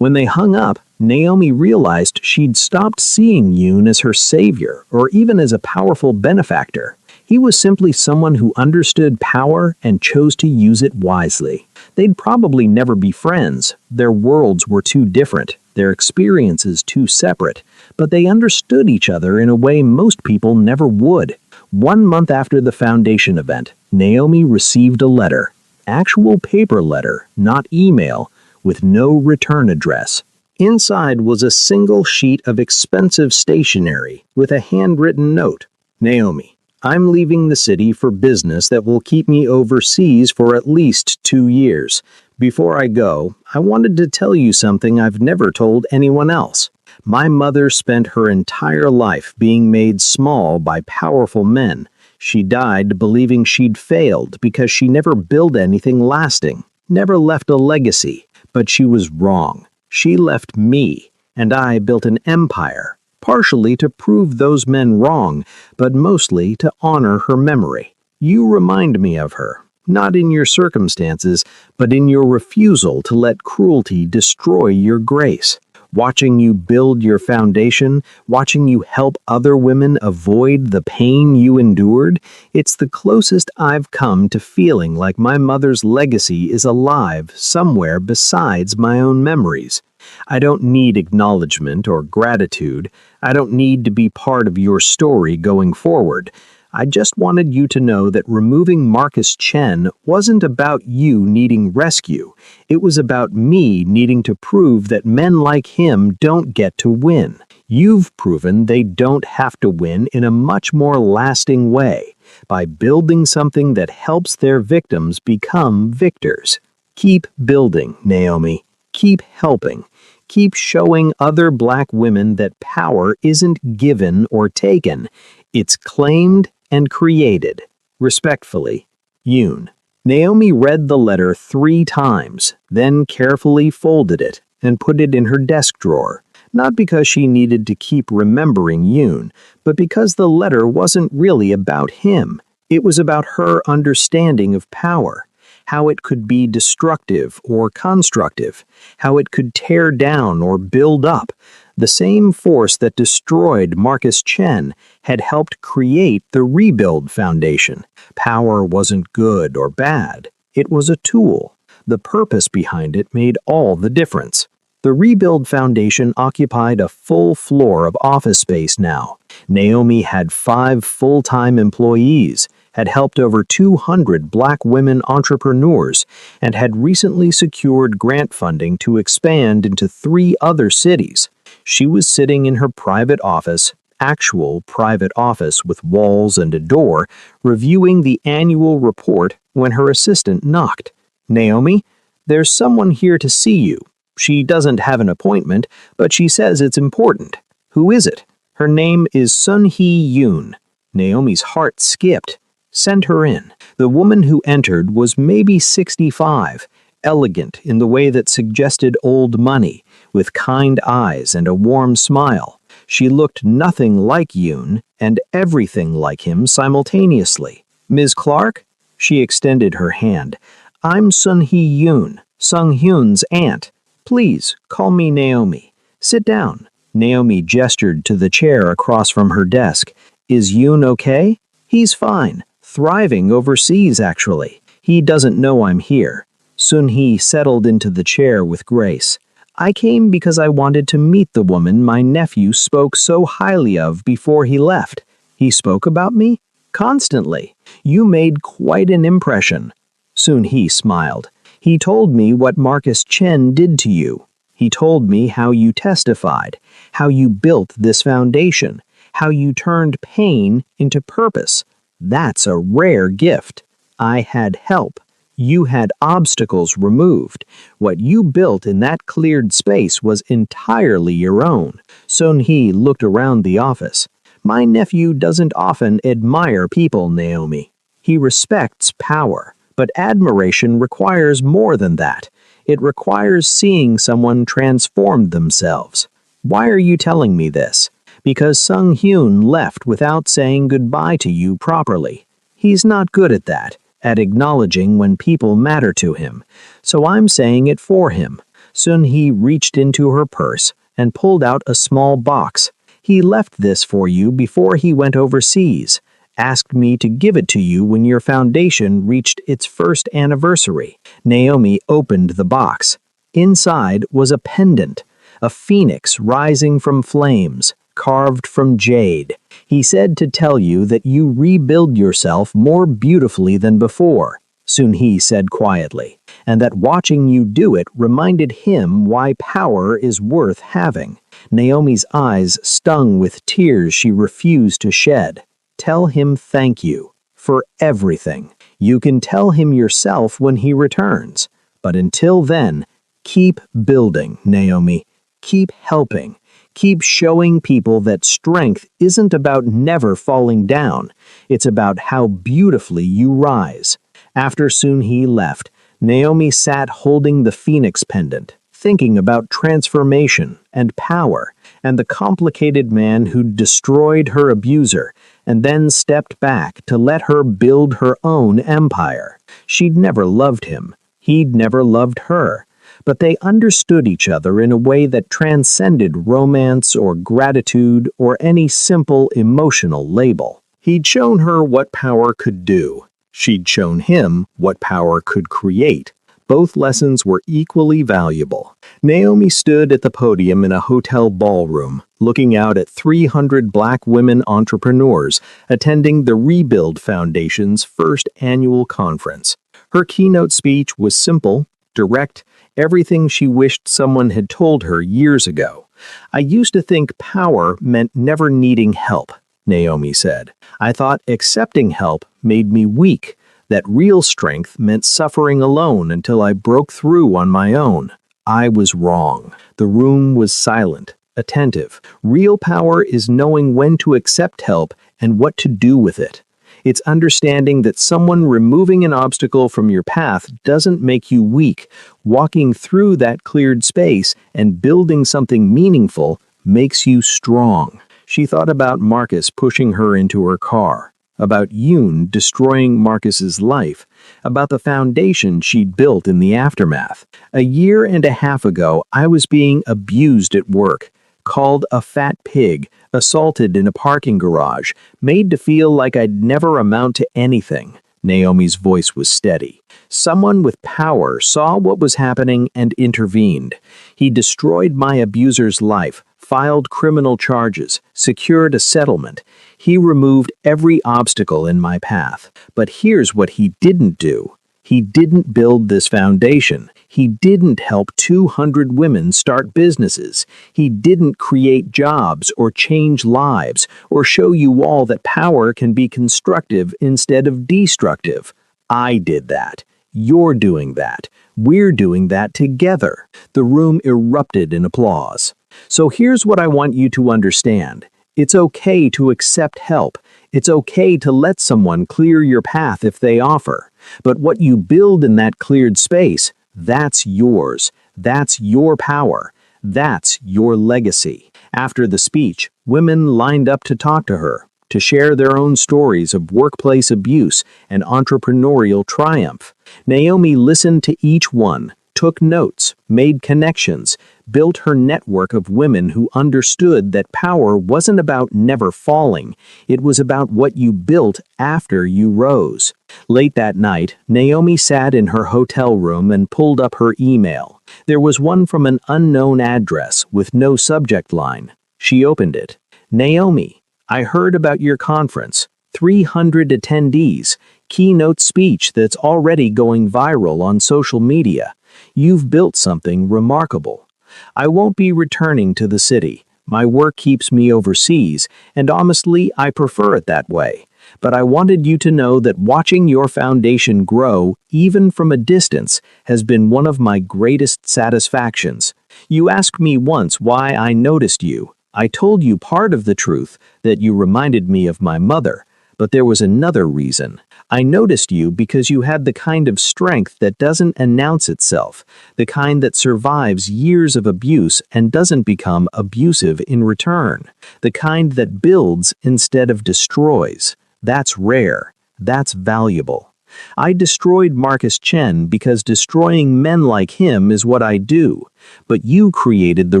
When they hung up, Naomi realized she'd stopped seeing Yoon as her savior or even as a powerful benefactor. He was simply someone who understood power and chose to use it wisely. They'd probably never be friends. Their worlds were too different, their experiences too separate, but they understood each other in a way most people never would. 1 month after the foundation event, Naomi received a letter. Actual paper letter, not email, with no return address. Inside was a single sheet of expensive stationery with a handwritten note. Naomi, I'm leaving the city for business that will keep me overseas for at least 2 years. Before I go, I wanted to tell you something I've never told anyone else. My mother spent her entire life being made small by powerful men. She died believing she'd failed because she never built anything lasting, never left a legacy. But she was wrong. She left me, and I built an empire, partially to prove those men wrong, but mostly to honor her memory. You remind me of her, not in your circumstances, but in your refusal to let cruelty destroy your grace. Watching you build your foundation, watching you help other women avoid the pain you endured, it's the closest I've come to feeling like my mother's legacy is alive somewhere besides my own memories. I don't need acknowledgement or gratitude. I don't need to be part of your story going forward. I just wanted you to know that removing Marcus Chen wasn't about you needing rescue. It was about me needing to prove that men like him don't get to win. You've proven they don't have to win in a much more lasting way, by building something that helps their victims become victors. Keep building, Naomi. Keep helping. Keep showing other Black women that power isn't given or taken. It's claimed and created. Respectfully, Yoon. Naomi read the letter 3 times, then carefully folded it and put it in her desk drawer, not because she needed to keep remembering Yoon, but because the letter wasn't really about him. It was about her understanding of power, how it could be destructive or constructive, how it could tear down or build up. The same force that destroyed Marcus Chen had helped create the Rebuild Foundation. Power wasn't good or bad. It was a tool. The purpose behind it made all the difference. The Rebuild Foundation occupied a full floor of office space now. Naomi had 5 full-time employees, had helped over 200 Black women entrepreneurs, and had recently secured grant funding to expand into 3 other cities. She was sitting in her private office, actual private office with walls and a door, reviewing the annual report when her assistant knocked. Naomi, there's someone here to see you. She doesn't have an appointment, but she says it's important. Who is it? Her name is Sun-hee Yoon. Naomi's heart skipped. Send her in. The woman who entered was maybe 65, elegant in the way that suggested old money, with kind eyes and a warm smile. She looked nothing like Yoon and everything like him simultaneously. Ms. Clark? She extended her hand. I'm Sun-hee Yoon, Sung-hyun's aunt. Please, call me Naomi. Sit down. Naomi gestured to the chair across from her desk. Is Yoon okay? He's fine. Thriving overseas, actually. He doesn't know I'm here. Sun-hee settled into the chair with grace. I came because I wanted to meet the woman my nephew spoke so highly of before he left. He spoke about me? Constantly. You made quite an impression. Sun-hee smiled. He told me what Marcus Chen did to you. He told me how you testified, how you built this foundation, how you turned pain into purpose. That's a rare gift. I had help. You had obstacles removed. What you built in that cleared space was entirely your own. Sun-hee looked around the office. My nephew doesn't often admire people, Naomi. He respects power, but admiration requires more than that. It requires seeing someone transform themselves. Why are you telling me this? Because Sung-hyun left without saying goodbye to you properly. He's not good at that, at acknowledging when people matter to him. So I'm saying it for him. Sun-hee reached into her purse and pulled out a small box. He left this for you before he went overseas. Asked me to give it to you when your foundation reached its first anniversary. Naomi opened the box. Inside was a pendant, a phoenix rising from flames, carved from jade. He said to tell you that you rebuild yourself more beautifully than before, Sun-hee said quietly, and that watching you do it reminded him why power is worth having. Naomi's eyes stung with tears she refused to shed. Tell him thank you for everything. You can tell him yourself when he returns. But until then, keep building, Naomi. Keep helping. Keep showing people that strength isn't about never falling down. It's about how beautifully you rise. After Sun-hee left, Naomi sat holding the phoenix pendant, thinking about transformation and power and the complicated man who'd destroyed her abuser and then stepped back to let her build her own empire. She'd never loved him. He'd never loved her. But they understood each other in a way that transcended romance or gratitude or any simple emotional label. He'd shown her what power could do. She'd shown him what power could create. Both lessons were equally valuable. Naomi stood at the podium in a hotel ballroom, looking out at 300 black women entrepreneurs attending the Rebuild Foundation's first annual conference. Her keynote speech was simple, direct, everything she wished someone had told her years ago. I used to think power meant never needing help, Naomi said. I thought accepting help made me weak, that real strength meant suffering alone until I broke through on my own. I was wrong. The room was silent, attentive. Real power is knowing when to accept help and what to do with it. It's understanding that someone removing an obstacle from your path doesn't make you weak. Walking through that cleared space and building something meaningful makes you strong. She thought about Marcus pushing her into her car, about Yoon destroying Marcus's life, about the foundation she'd built in the aftermath. A year and a half ago, I was being abused at work, called a fat pig, assaulted in a parking garage, made to feel like I'd never amount to anything. Naomi's voice was steady. Someone with power saw what was happening and intervened. He destroyed my abuser's life, filed criminal charges, secured a settlement. He removed every obstacle in my path. But here's what he didn't do. He didn't build this foundation. He didn't help 200 women start businesses. He didn't create jobs or change lives or show you all that power can be constructive instead of destructive. I did that. You're doing that. We're doing that together. The room erupted in applause. So here's what I want you to understand. It's okay to accept help. It's okay to let someone clear your path if they offer. But what you build in that cleared space, that's yours. That's your power. That's your legacy. After the speech, women lined up to talk to her, to share their own stories of workplace abuse and entrepreneurial triumph. Naomi listened to each one, took notes, made connections, built her network of women who understood that power wasn't about never falling. It was about what you built after you rose. Late that night, Naomi sat in her hotel room and pulled up her email. There was one from an unknown address with no subject line. She opened it. Naomi, I heard about your conference. 300 attendees. Keynote speech that's already going viral on social media. You've built something remarkable. I won't be returning to the city. My work keeps me overseas, and honestly, I prefer it that way. But I wanted you to know that watching your foundation grow, even from a distance, has been one of my greatest satisfactions. You asked me once why I noticed you. I told you part of the truth, that you reminded me of my mother. But there was another reason. I noticed you because you had the kind of strength that doesn't announce itself, the kind that survives years of abuse and doesn't become abusive in return, the kind that builds instead of destroys. That's rare. That's valuable. I destroyed Marcus Chen because destroying men like him is what I do. But you created the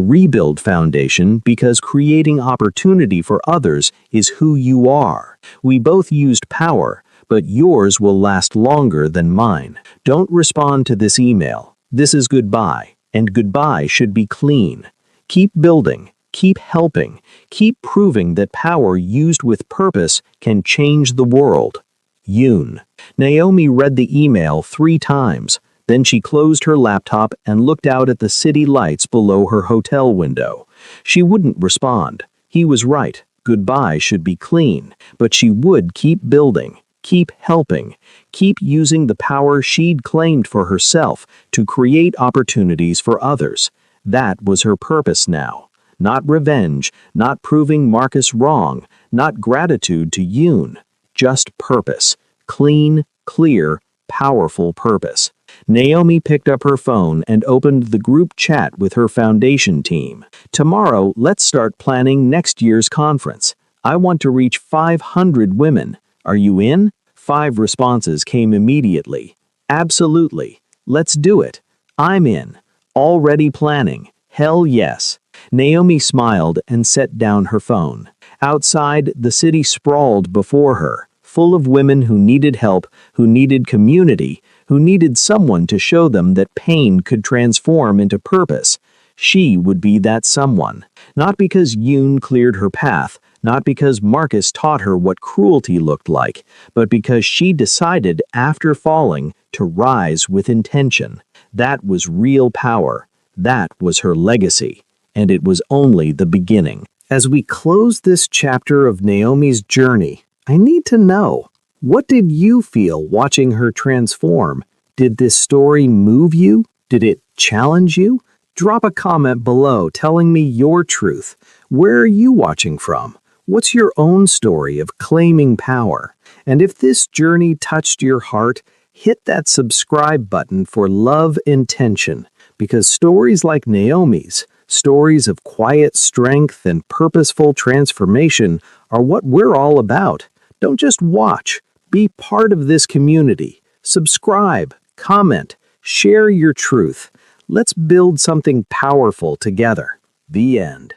Rebuild Foundation because creating opportunity for others is who you are. We both used power, but yours will last longer than mine. Don't respond to this email. This is goodbye, and goodbye should be clean. Keep building. Keep helping. Keep proving that power used with purpose can change the world. Yoon. Naomi read the email 3 times. Then she closed her laptop and looked out at the city lights below her hotel window. She wouldn't respond. He was right. Goodbye should be clean. But she would keep building. Keep helping. Keep using the power she'd claimed for herself to create opportunities for others. That was her purpose now. Not revenge, not proving Marcus wrong, not gratitude to Yoon. Just purpose. Clean, clear, powerful purpose. Naomi picked up her phone and opened the group chat with her foundation team. Tomorrow, let's start planning next year's conference. I want to reach 500 women. Are you in? 5 responses came immediately. Absolutely. Let's do it. I'm in. Already planning. Hell yes. Naomi smiled and set down her phone. Outside, the city sprawled before her, full of women who needed help, who needed community, who needed someone to show them that pain could transform into purpose. She would be that someone. Not because Yoon cleared her path, not because Marcus taught her what cruelty looked like, but because she decided after falling to rise with intention. That was real power. That was her legacy. And it was only the beginning. As we close this chapter of Naomi's journey, I need to know, what did you feel watching her transform? Did this story move you? Did it challenge you? Drop a comment below telling me your truth. Where are you watching from? What's your own story of claiming power? And if this journey touched your heart, hit that subscribe button for love intention, because stories like Naomi's, stories of quiet strength and purposeful transformation are what we're all about. Don't just watch. Be part of this community. Subscribe, comment, share your truth. Let's build something powerful together. The end.